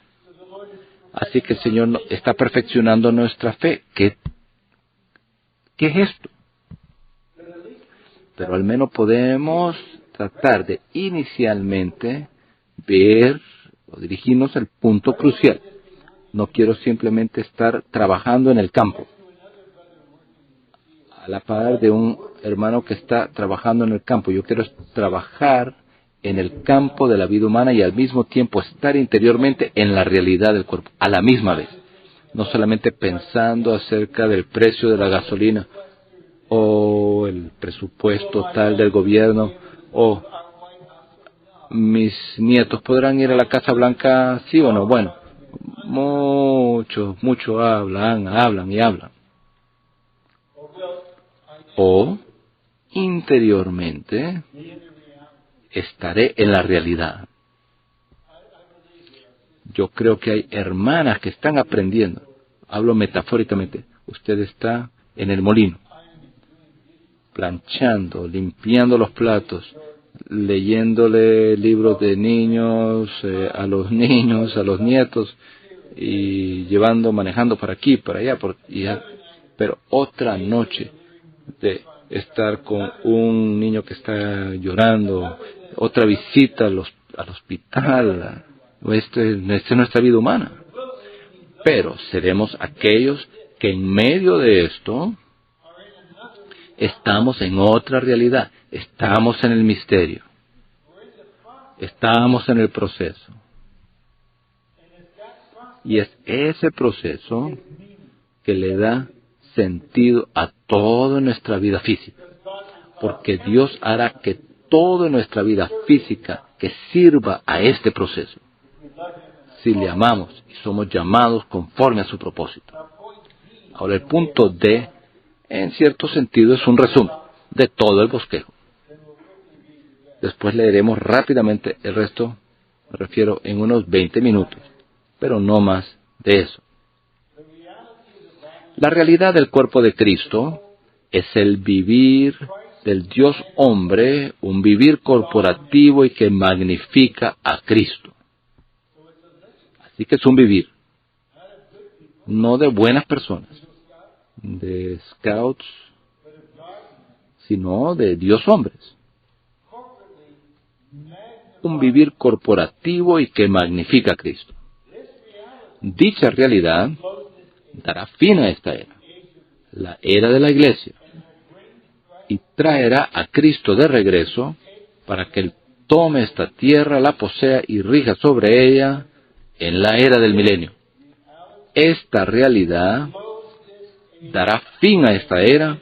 Así que el Señor está perfeccionando nuestra fe. ¿Qué es esto? Pero al menos podemos tratar de inicialmente ver o dirigirnos al punto crucial. No quiero simplemente estar trabajando en el campo, a la par de un hermano que está trabajando en el campo. Yo quiero trabajar en el campo de la vida humana y al mismo tiempo estar interiormente en la realidad del cuerpo, a la misma vez. No solamente pensando acerca del precio de la gasolina o el presupuesto tal del gobierno o mis nietos podrán ir a la Casa Blanca, sí o no. Bueno, muchos hablan y hablan. O interiormente estaré en la realidad. Yo creo que hay hermanas que están aprendiendo. Hablo metafóricamente. Usted está en el molino, planchando, limpiando los platos, leyéndole libros de niños, a los nietos, y manejando para aquí, para allá, pero otra noche de estar con un niño que está llorando, otra visita al hospital. Esta es nuestra vida humana. Pero seremos aquellos que en medio de esto estamos en otra realidad, estamos en el misterio, estamos en el proceso. Y es ese proceso que le da sentido a toda nuestra vida física, porque Dios hará que toda nuestra vida física que sirva a este proceso, si le amamos y somos llamados conforme a su propósito. Ahora el punto D, en cierto sentido, es un resumen de todo el bosquejo. Después leeremos rápidamente el resto, me refiero en unos 20 minutos, pero no más de eso. La realidad del cuerpo de Cristo es el vivir del Dios hombre, un vivir corporativo y que magnifica a Cristo. Así que es un vivir, no de buenas personas, de scouts, sino de Dios hombres. Un vivir corporativo y que magnifica a Cristo. Dicha realidad dará fin a esta era, la era de la iglesia, y traerá a Cristo de regreso para que Él tome esta tierra, la posea y rija sobre ella en la era del milenio. Esta realidad dará fin a esta era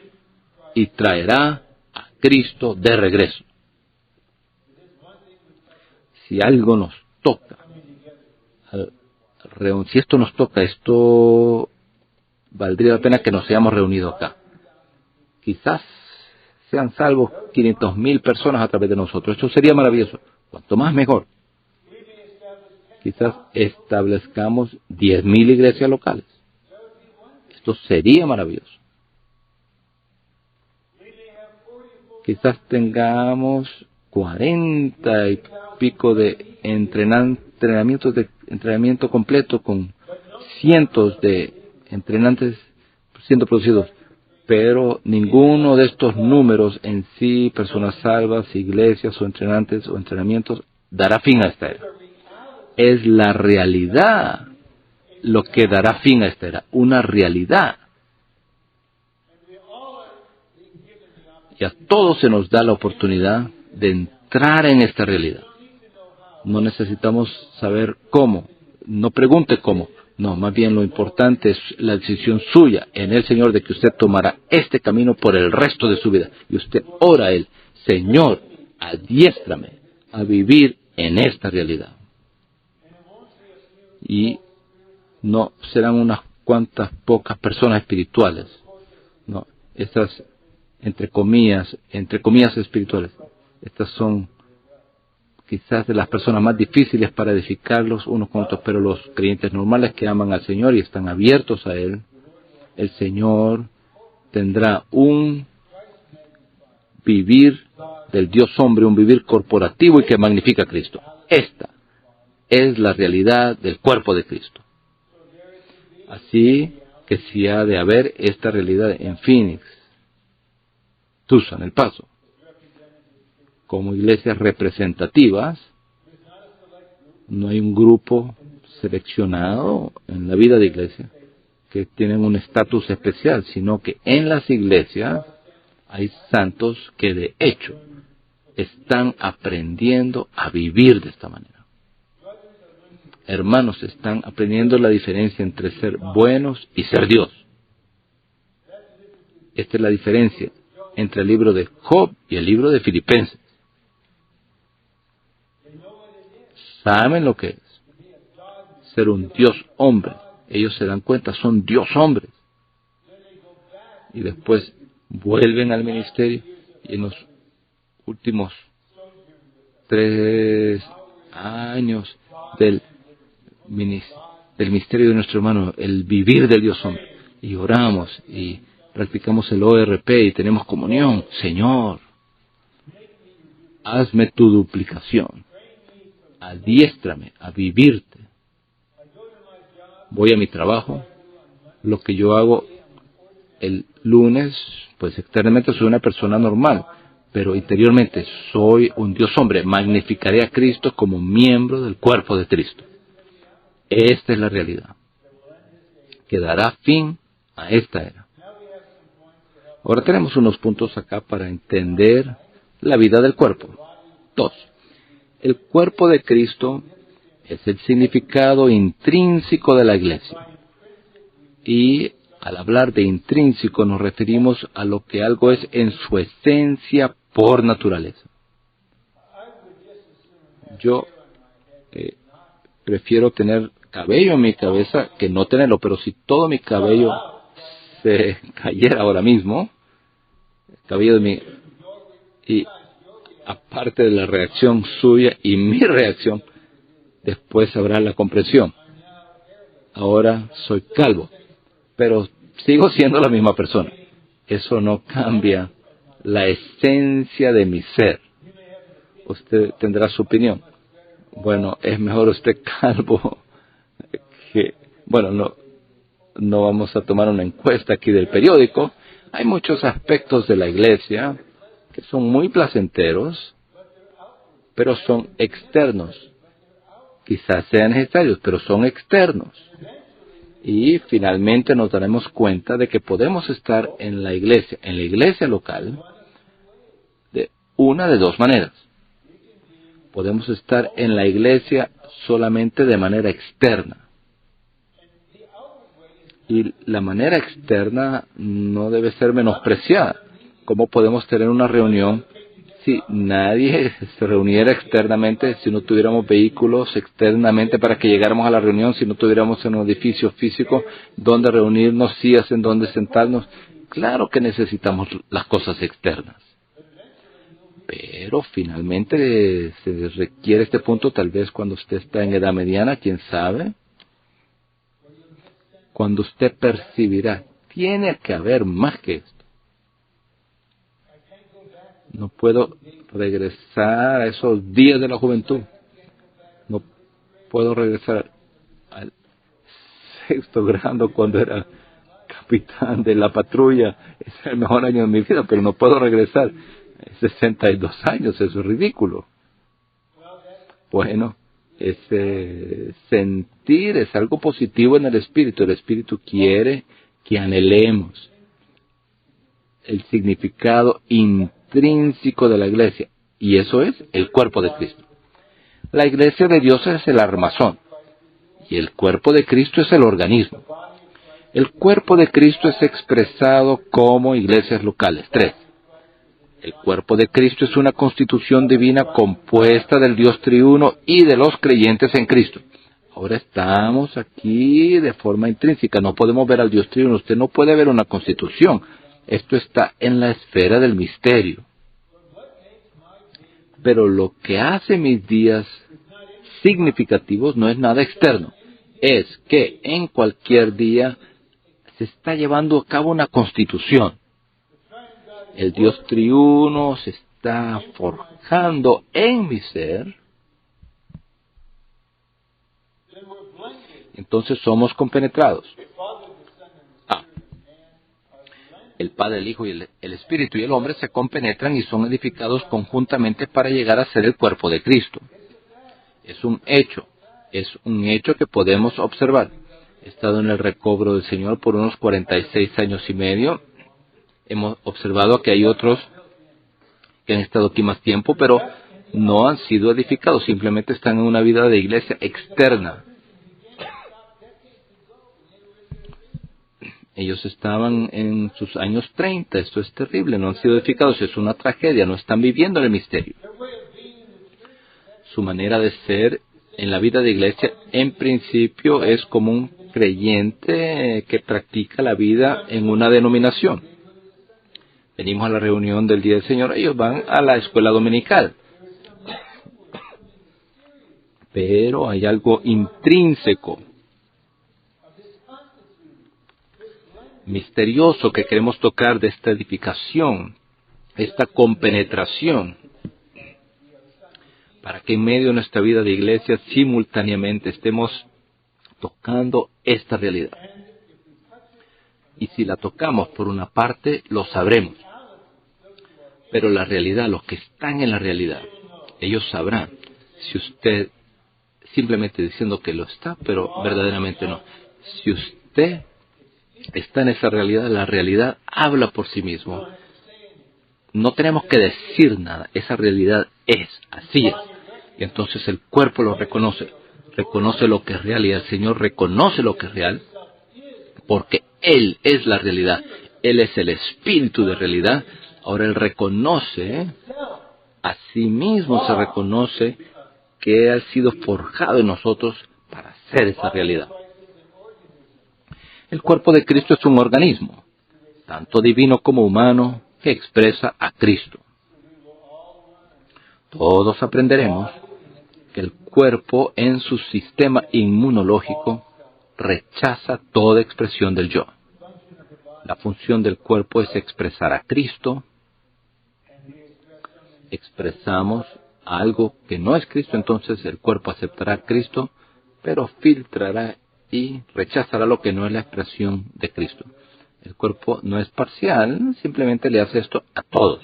y traerá a Cristo de regreso. Si algo nos toca, si esto nos toca, esto valdría la pena que nos hayamos reunido acá. Quizás sean salvos 500,000 personas a través de nosotros. Esto sería maravilloso. Cuanto más mejor. Quizás establezcamos 10,000 iglesias locales. Esto sería maravilloso. Quizás tengamos 40 y pico de entrenamiento completo con cientos de entrenantes siendo producidos, pero ninguno de estos números en sí, personas salvas, iglesias o entrenantes o entrenamientos, dará fin a esta era. Es la realidad lo que dará fin a esta era, una realidad. Y a todos se nos da la oportunidad de entrar en esta realidad. No necesitamos saber cómo, no pregunte cómo, no, más bien lo importante es la decisión suya en el Señor de que usted tomará este camino por el resto de su vida. Y usted ora a Él, Señor, adiéstrame a vivir en esta realidad. Y no serán unas cuantas pocas personas espirituales, no, estas entre comillas espirituales, estas son quizás de las personas más difíciles para edificarlos unos con otros, pero los creyentes normales que aman al Señor y están abiertos a Él, el Señor tendrá un vivir del Dios hombre, un vivir corporativo y que magnifica a Cristo. Esta es la realidad del cuerpo de Cristo. Así que sí ha de haber esta realidad en Phoenix, Tucson, El Paso, como iglesias representativas. No hay un grupo seleccionado en la vida de iglesia que tienen un estatus especial, sino que en las iglesias hay santos que de hecho están aprendiendo a vivir de esta manera. Hermanos, están aprendiendo la diferencia entre ser buenos y ser Dios. Esta es la diferencia entre el libro de Job y el libro de Filipenses. ¿Saben lo que es ser un Dios hombre? Ellos se dan cuenta, son Dios hombres. Y después vuelven al ministerio y en los últimos 3 años del misterio de nuestro hermano, el vivir del Dios hombre, y oramos y practicamos el ORP y tenemos comunión. Señor, hazme tu duplicación, adiéstrame a vivirte. Voy a mi trabajo, lo que yo hago el lunes, pues externamente soy una persona normal, pero interiormente soy un Dios hombre. Magnificaré a Cristo como miembro del cuerpo de Cristo. Esta es la realidad que dará fin a esta era. Ahora tenemos unos puntos acá para entender la vida del cuerpo. 2. El cuerpo de Cristo es el significado intrínseco de la iglesia. Y al hablar de intrínseco nos referimos a lo que algo es en su esencia por naturaleza. Yo prefiero tener cabello en mi cabeza que no tenerlo, pero si todo mi cabello se cayera ahora mismo, el cabello de mi... y aparte de la reacción suya y mi reacción, después habrá la comprensión. Ahora soy calvo, pero sigo siendo la misma persona. Eso no cambia la esencia de mi ser. Usted tendrá su opinión. Bueno, es mejor usted calvo que... Bueno, no vamos a tomar una encuesta aquí del periódico. Hay muchos aspectos de la iglesia que son muy placenteros, pero son externos. Quizás sean necesarios, pero son externos. Y finalmente nos daremos cuenta de que podemos estar en la iglesia local, de una de 2 maneras. Podemos estar en la iglesia solamente de manera externa. Y la manera externa no debe ser menospreciada. ¿Cómo podemos tener una reunión si nadie se reuniera externamente, si no tuviéramos vehículos externamente para que llegáramos a la reunión, si no tuviéramos un edificio físico donde reunirnos, sillas en donde sentarnos? Claro que necesitamos las cosas externas. Pero finalmente se requiere este punto, tal vez cuando usted está en edad mediana, quién sabe, cuando usted percibirá, tiene que haber más que esto. No puedo regresar a esos días de la juventud. No puedo regresar al 6º grado cuando era capitán de la patrulla. Ese es el mejor año de mi vida, pero no puedo regresar. 62 años, eso es ridículo. Bueno, ese sentir es algo positivo en el espíritu. El espíritu quiere que anhelemos el significado intrínseco de la iglesia, y eso es el cuerpo de Cristo. La iglesia de Dios es el armazón, y el cuerpo de Cristo es el organismo. El cuerpo de Cristo es expresado como iglesias locales. 3. El cuerpo de Cristo es una constitución divina compuesta del Dios triuno y de los creyentes en Cristo. Ahora estamos aquí de forma intrínseca, no podemos ver al Dios triuno, usted no puede ver una constitución. Esto está en la esfera del misterio. Pero lo que hace mis días significativos no es nada externo. Es que en cualquier día se está llevando a cabo una constitución. El Dios triuno se está forjando en mi ser. Entonces somos compenetrados. El Padre, el Hijo y el Espíritu y el hombre se compenetran y son edificados conjuntamente para llegar a ser el cuerpo de Cristo. Es un hecho que podemos observar. He estado en el recobro del Señor por unos 46 años y medio. Hemos observado que hay otros que han estado aquí más tiempo, pero no han sido edificados, simplemente están en una vida de iglesia externa. Ellos estaban en sus años 30, esto es terrible, no han sido edificados, es una tragedia, no están viviendo el misterio. Su manera de ser en la vida de iglesia, en principio, es como un creyente que practica la vida en una denominación. Venimos a la reunión del Día del Señor, ellos van a la escuela dominical. Pero hay algo intrínseco, misterioso que queremos tocar de esta edificación, esta compenetración, para que en medio de nuestra vida de iglesia simultáneamente estemos tocando esta realidad. Y si la tocamos por una parte, lo sabremos. Pero la realidad, los que están en la realidad, ellos sabrán si usted, simplemente diciendo que lo está, pero verdaderamente no. Si usted está en esa realidad, la realidad habla por sí mismo. No tenemos que decir nada, esa realidad es, así es. Y entonces el cuerpo lo reconoce lo que es real, y el Señor reconoce lo que es real, porque Él es la realidad, Él es el espíritu de realidad. Ahora Él reconoce, a sí mismo se reconoce que ha sido forjado en nosotros para ser esa realidad. El cuerpo de Cristo es un organismo, tanto divino como humano, que expresa a Cristo. Todos aprenderemos que el cuerpo en su sistema inmunológico rechaza toda expresión del yo. La función del cuerpo es expresar a Cristo. Expresamos algo que no es Cristo, entonces el cuerpo aceptará a Cristo, pero filtrará y rechazará lo que no es la expresión de Cristo. El cuerpo no es parcial, simplemente le hace esto a todos.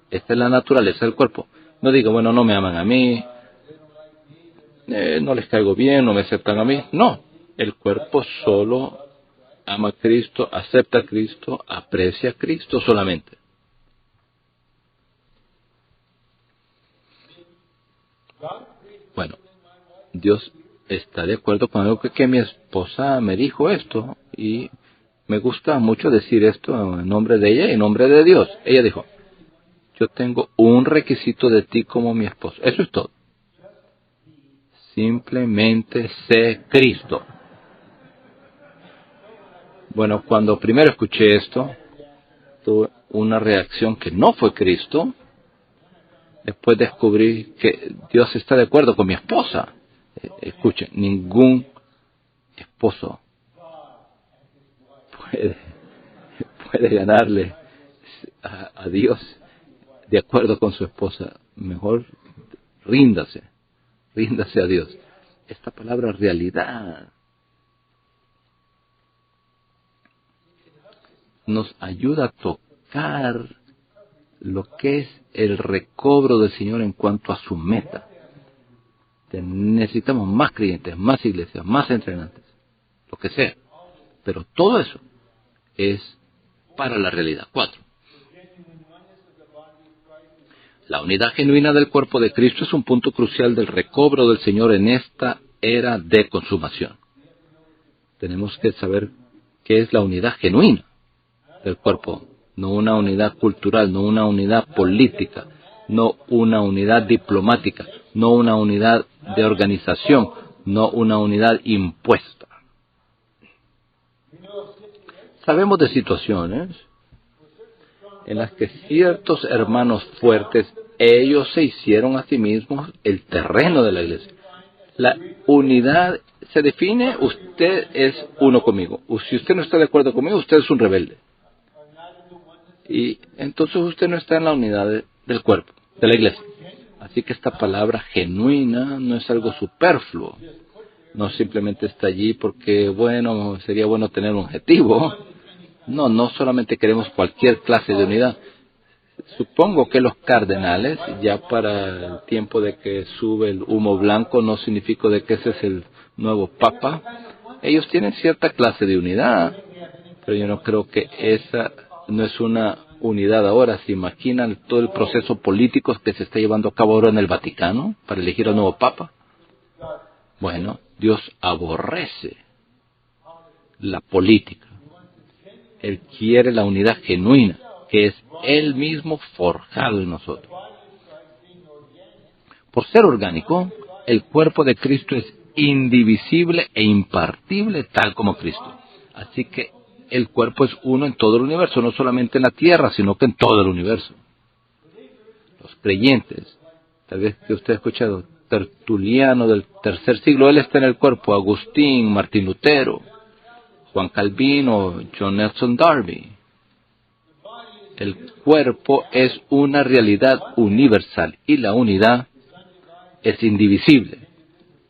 Esta es la naturaleza del cuerpo. No diga, bueno, no me aman a mí, no les caigo bien, no me aceptan a mí. No, el cuerpo solo ama a Cristo, acepta a Cristo, aprecia a Cristo solamente. Bueno, Dios está de acuerdo con algo que mi esposa me dijo esto, y me gusta mucho decir esto en nombre de ella y en nombre de Dios. Ella dijo, yo tengo un requisito de ti como mi esposo. Eso es todo. Simplemente sé Cristo. Bueno, cuando primero escuché esto, tuve una reacción que no fue Cristo. Después descubrí que Dios está de acuerdo con mi esposa. Escuchen, ningún esposo puede ganarle a Dios de acuerdo con su esposa. Mejor ríndase a Dios. Esta palabra realidad nos ayuda a tocar lo que es el recobro del Señor en cuanto a su meta. Necesitamos más creyentes, más iglesias, más entrenantes, lo que sea. Pero todo eso es para la realidad. 4. La unidad genuina del cuerpo de Cristo es un punto crucial del recobro del Señor en esta era de consumación. Tenemos que saber qué es la unidad genuina del cuerpo, no una unidad cultural, no una unidad política, no una unidad diplomática, no una unidad de organización, no una unidad impuesta. Sabemos de situaciones en las que ciertos hermanos fuertes, ellos se hicieron a sí mismos el terreno de la iglesia. La unidad se define, usted es uno conmigo. Si usted no está de acuerdo conmigo, usted es un rebelde. Y entonces usted no está en la unidad del cuerpo, de la iglesia. Así que esta palabra genuina no es algo superfluo. No simplemente está allí porque, bueno, sería bueno tener un objetivo. No, no solamente queremos cualquier clase de unidad. Supongo que los cardenales, ya para el tiempo de que sube el humo blanco, no significa de que ese es el nuevo papa. Ellos tienen cierta clase de unidad, pero yo no creo que esa no es una unidad ahora. ¿Se imaginan todo el proceso político que se está llevando a cabo ahora en el Vaticano para elegir al nuevo papa? Bueno, Dios aborrece la política. Él quiere la unidad genuina, que es Él mismo forjado en nosotros. Por ser orgánico, el cuerpo de Cristo es indivisible e impartible tal como Cristo. Así que el cuerpo es uno en todo el universo, no solamente en la tierra, sino que en todo el universo. Los creyentes, tal vez que usted ha escuchado, Tertuliano del tercer siglo, él está en el cuerpo, Agustín, Martín Lutero, Juan Calvino, John Nelson Darby. El cuerpo es una realidad universal y la unidad es indivisible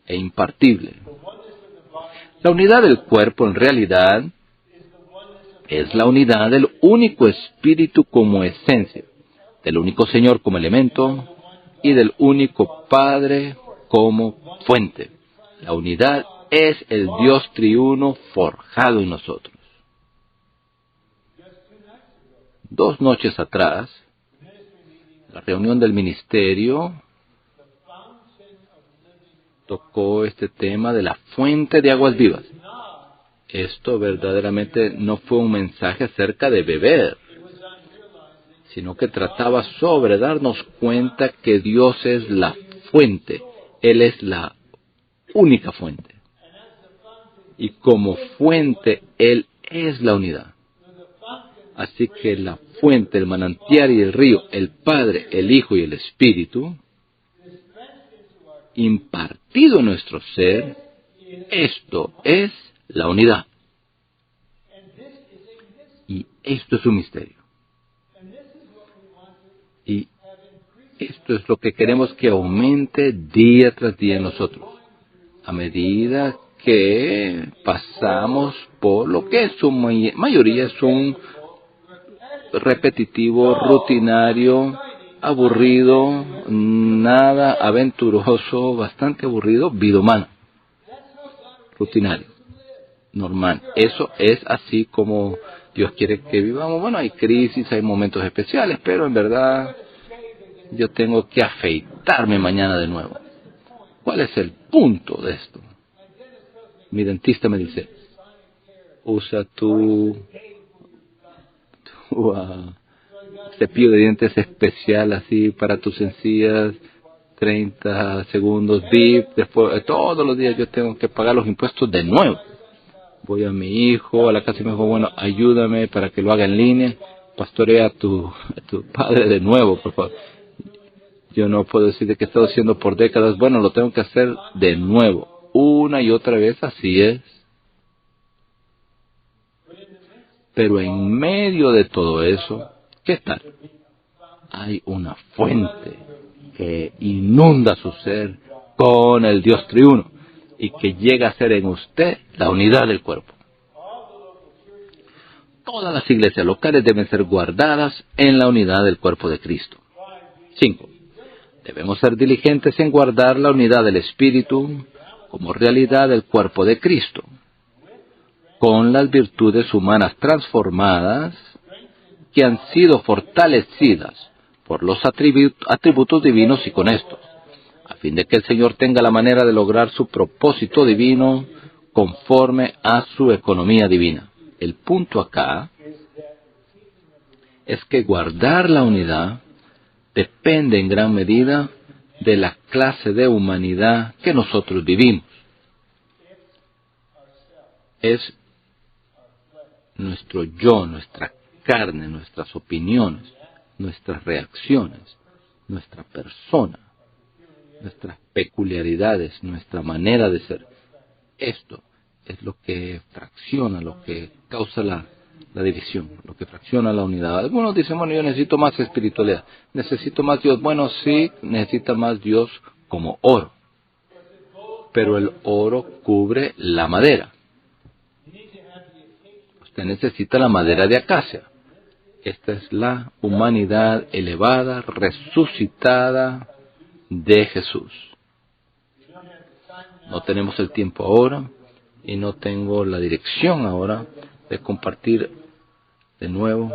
e impartible. La unidad del cuerpo en realidad es la unidad del único espíritu como esencia, del único Señor como elemento y del único Padre como fuente. La unidad es el Dios triuno forjado en nosotros. 2 noches atrás, la reunión del ministerio tocó este tema de la fuente de aguas vivas. Esto verdaderamente no fue un mensaje acerca de beber, sino que trataba sobre darnos cuenta que Dios es la fuente. Él es la única fuente. Y como fuente, Él es la unidad. Así que la fuente, el manantial y el río, el Padre, el Hijo y el Espíritu, impartido en nuestro ser, esto es la unidad. Y esto es un misterio. Y esto es lo que queremos que aumente día tras día en nosotros. A medida que pasamos por lo que en su mayoría es un repetitivo, rutinario, aburrido, nada aventuroso, bastante aburrido, vida humana, rutinario, normal. Eso es así como Dios quiere que vivamos. Bueno, hay crisis, hay momentos especiales, pero en verdad yo tengo que afeitarme mañana de nuevo. ¿Cuál es el punto de esto? Mi dentista me dice, usa tu cepillo de dientes especial así para tus encías, 30 segundos, beep, después todos los días yo tengo que pagar los impuestos de nuevo. Voy a mi hijo, a la casa y me dijo, bueno, ayúdame para que lo haga en línea, pastorea a tu padre de nuevo, por favor. Yo no puedo decir de que he estado haciendo por décadas, bueno, lo tengo que hacer de nuevo, una y otra vez, así es. Pero en medio de todo eso, ¿qué tal? Hay una fuente que inunda su ser con el Dios triuno y que llega a ser en usted la unidad del cuerpo. Todas las iglesias locales deben ser guardadas en la unidad del cuerpo de Cristo. 5. Debemos ser diligentes en guardar la unidad del Espíritu como realidad del cuerpo de Cristo, con las virtudes humanas transformadas que han sido fortalecidas por los atributos divinos y con estos, a fin de que el Señor tenga la manera de lograr su propósito divino conforme a su economía divina. El punto acá es que guardar la unidad depende en gran medida de la clase de humanidad que nosotros vivimos. Es nuestro yo, nuestra carne, nuestras opiniones, nuestras reacciones, nuestra persona, nuestras peculiaridades, nuestra manera de ser. Esto es lo que fracciona, lo que causa la división, lo que fracciona la unidad. Algunos dicen, bueno, yo necesito más espiritualidad, necesito más Dios. Bueno, sí, necesita más Dios como oro. pero el oro cubre la madera. Usted necesita la madera de acacia. Esta es la humanidad elevada, resucitada de Jesús. No tenemos el tiempo ahora y no tengo la dirección ahora de compartir de nuevo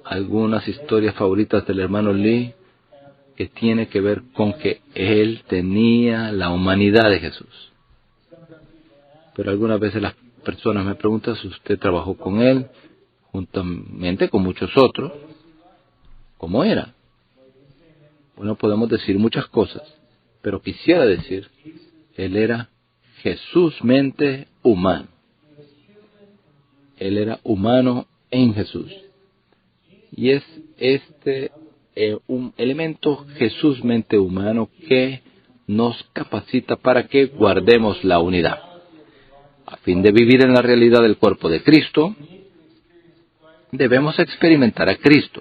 algunas historias favoritas del hermano Lee que tiene que ver con que él tenía la humanidad de Jesús. Pero algunas veces las personas me preguntan si usted trabajó con él, juntamente con muchos otros, ¿cómo era? Bueno, podemos decir muchas cosas, pero quisiera decir, él era Jesús mente humano. Él era humano en Jesús. Y es un elemento Jesús mente humano que nos capacita para que guardemos la unidad. A fin de vivir en la realidad del cuerpo de Cristo, debemos experimentar a Cristo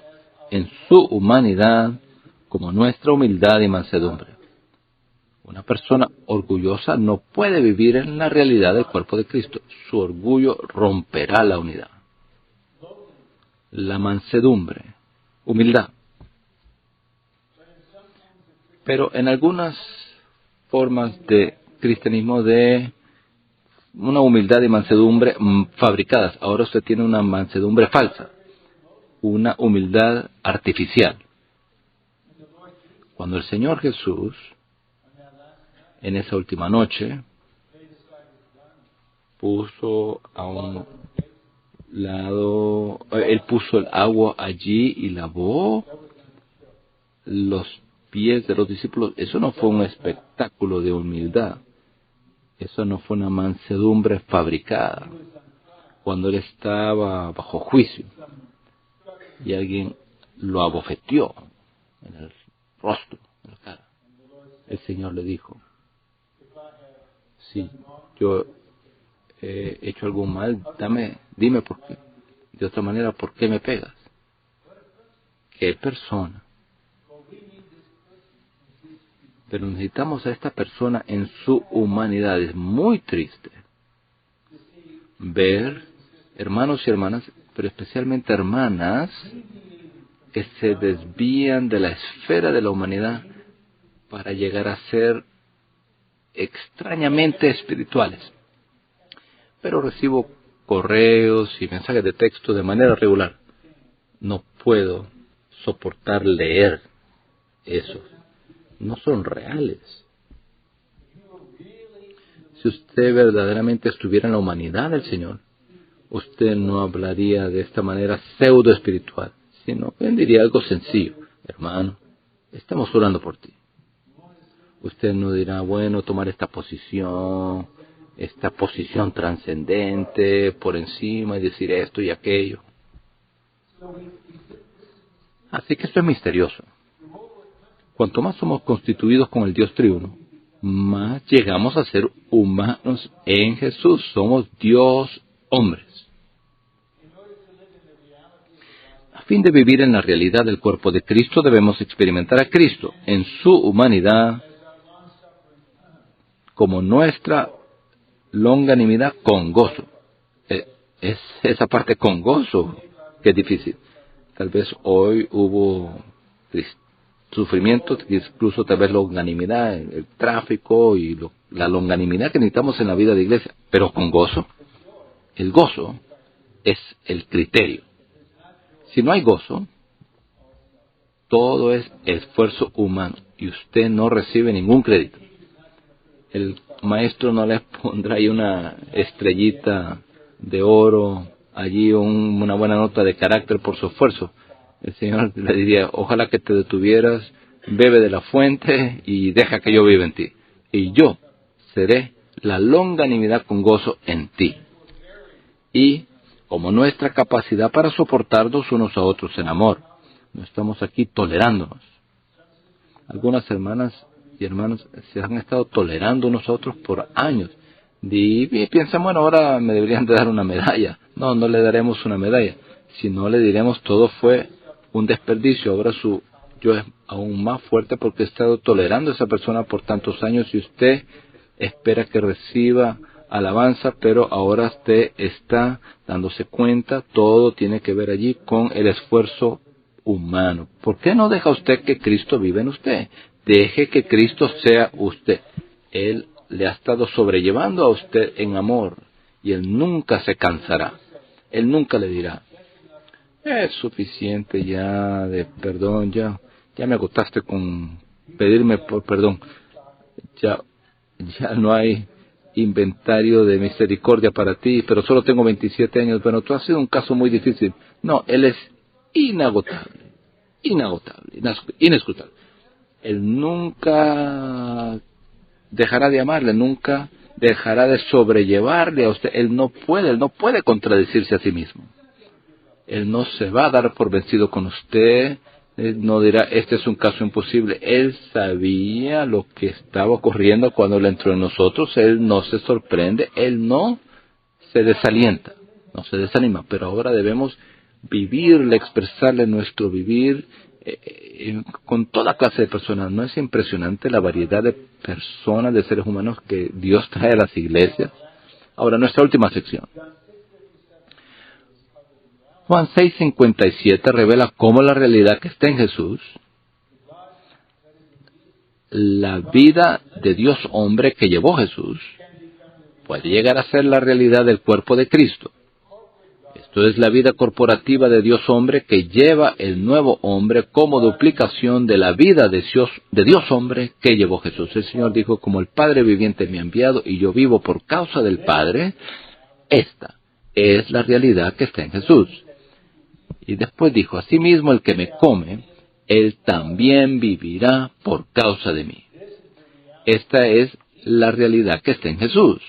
en su humanidad como nuestra humildad y mansedumbre. Una persona orgullosa no puede vivir en la realidad del cuerpo de Cristo. Su orgullo romperá la unidad. La mansedumbre, humildad. Pero en algunas formas de cristianismo de una humildad y mansedumbre fabricadas. Ahora usted tiene una mansedumbre falsa, una humildad artificial. Cuando el Señor Jesús, en esa última noche, puso a un lado, Él puso el agua allí y lavó los pies de los discípulos. Eso no fue un espectáculo de humildad. Eso no fue una mansedumbre fabricada. Cuando él estaba bajo juicio y alguien lo abofeteó en el rostro, en la cara, el Señor le dijo, si yo he hecho algo mal, dime por qué. De otra manera, ¿por qué me pegas? ¿Qué persona? Pero necesitamos a esta persona en su humanidad. Es muy triste ver hermanos y hermanas, pero especialmente hermanas, que se desvían de la esfera de la humanidad para llegar a ser extrañamente espirituales. Pero recibo correos y mensajes de texto de manera regular. No puedo soportar leer eso. No son reales. Si usted verdaderamente estuviera en la humanidad del Señor, usted no hablaría de esta manera pseudo espiritual, sino que diría algo sencillo. Hermano, estamos orando por ti. Usted no dirá, bueno, tomar esta posición trascendente por encima y decir esto y aquello. Así que esto es misterioso. Cuanto más somos constituidos con el Dios triuno, más llegamos a ser humanos en Jesús. Somos Dios hombres. A fin de vivir en la realidad del cuerpo de Cristo, debemos experimentar a Cristo en su humanidad como nuestra longanimidad con gozo. Es esa parte con gozo que es difícil. Tal vez hoy hubo sufrimiento, incluso tal vez longanimidad, el tráfico y la longanimidad que necesitamos en la vida de iglesia, pero con gozo. El gozo es el criterio. Si no hay gozo, todo es esfuerzo humano y usted no recibe ningún crédito. El maestro no le pondrá ahí una estrellita de oro, allí una buena nota de carácter por su esfuerzo. El Señor le diría, ojalá que te detuvieras, bebe de la fuente y deja que yo viva en ti. Y yo seré la longanimidad con gozo en ti. Y como nuestra capacidad para soportarnos unos a otros en amor. No estamos aquí tolerándonos. Algunas hermanas y hermanos se han estado tolerando unos a otros por años. Y piensan, bueno, ahora me deberían de dar una medalla. No, no le daremos una medalla. Si no, le diremos, todo fue un desperdicio. Ahora su yo es aún más fuerte porque he estado tolerando a esa persona por tantos años y usted espera que reciba alabanza, pero ahora usted está dándose cuenta, todo tiene que ver allí con el esfuerzo humano. ¿Por qué no deja usted que Cristo viva en usted? Deje que Cristo sea usted. Él le ha estado sobrellevando a usted en amor y Él nunca se cansará. Él nunca le dirá, es suficiente ya de perdón, ya me agotaste con pedirme por perdón. Ya no hay inventario de misericordia para ti, pero solo tengo 27 años. Bueno, tú has sido un caso muy difícil. No, Él es inagotable, inescrutable. Él nunca dejará de amarle, nunca dejará de sobrellevarle a usted. Él no puede contradecirse a sí mismo. Él no se va a dar por vencido con usted. Él no dirá, este es un caso imposible. Él sabía lo que estaba ocurriendo cuando Él entró en nosotros. Él no se sorprende. Él no se desalienta, no se desanima. Pero ahora debemos vivirle, expresarle nuestro vivir con toda clase de personas. ¿No es impresionante la variedad de personas, de seres humanos que Dios trae a las iglesias? Ahora, nuestra última sección. Juan 6:57 revela cómo la realidad que está en Jesús, la vida de Dios hombre que llevó Jesús, puede llegar a ser la realidad del cuerpo de Cristo. Esto es la vida corporativa de Dios hombre que lleva el nuevo hombre como duplicación de la vida de Dios hombre que llevó Jesús. El Señor dijo, como el Padre viviente me ha enviado y yo vivo por causa del Padre, esta es la realidad que está en Jesús. Y después dijo, asimismo el que me come, él también vivirá por causa de mí. Esta es la realidad que está en Jesús,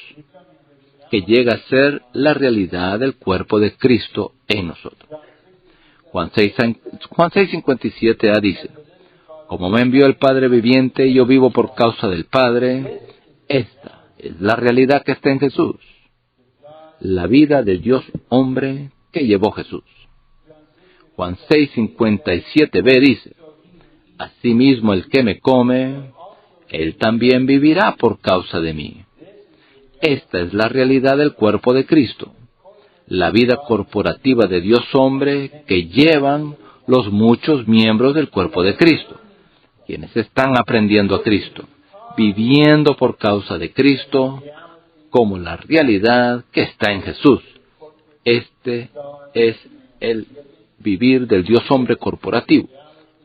que llega a ser la realidad del cuerpo de Cristo en nosotros. Juan 6:57a dice, como me envió el Padre viviente y yo vivo por causa del Padre, esta es la realidad que está en Jesús, la vida de Dios hombre que llevó Jesús. Juan 6:57b dice, asimismo el que me come, él también vivirá por causa de mí. Esta es la realidad del cuerpo de Cristo, la vida corporativa de Dios hombre que llevan los muchos miembros del cuerpo de Cristo, quienes están aprendiendo a Cristo, viviendo por causa de Cristo, como la realidad que está en Jesús. Este es el vivir del Dios hombre corporativo.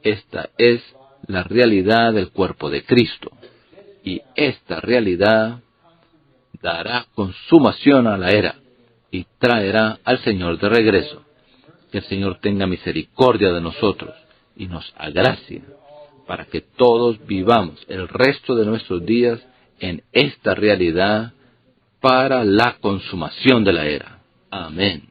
Esta es la realidad del cuerpo de Cristo. Y esta realidad dará consumación a la era y traerá al Señor de regreso. Que el Señor tenga misericordia de nosotros y nos agracie para que todos vivamos el resto de nuestros días en esta realidad para la consumación de la era. Amén.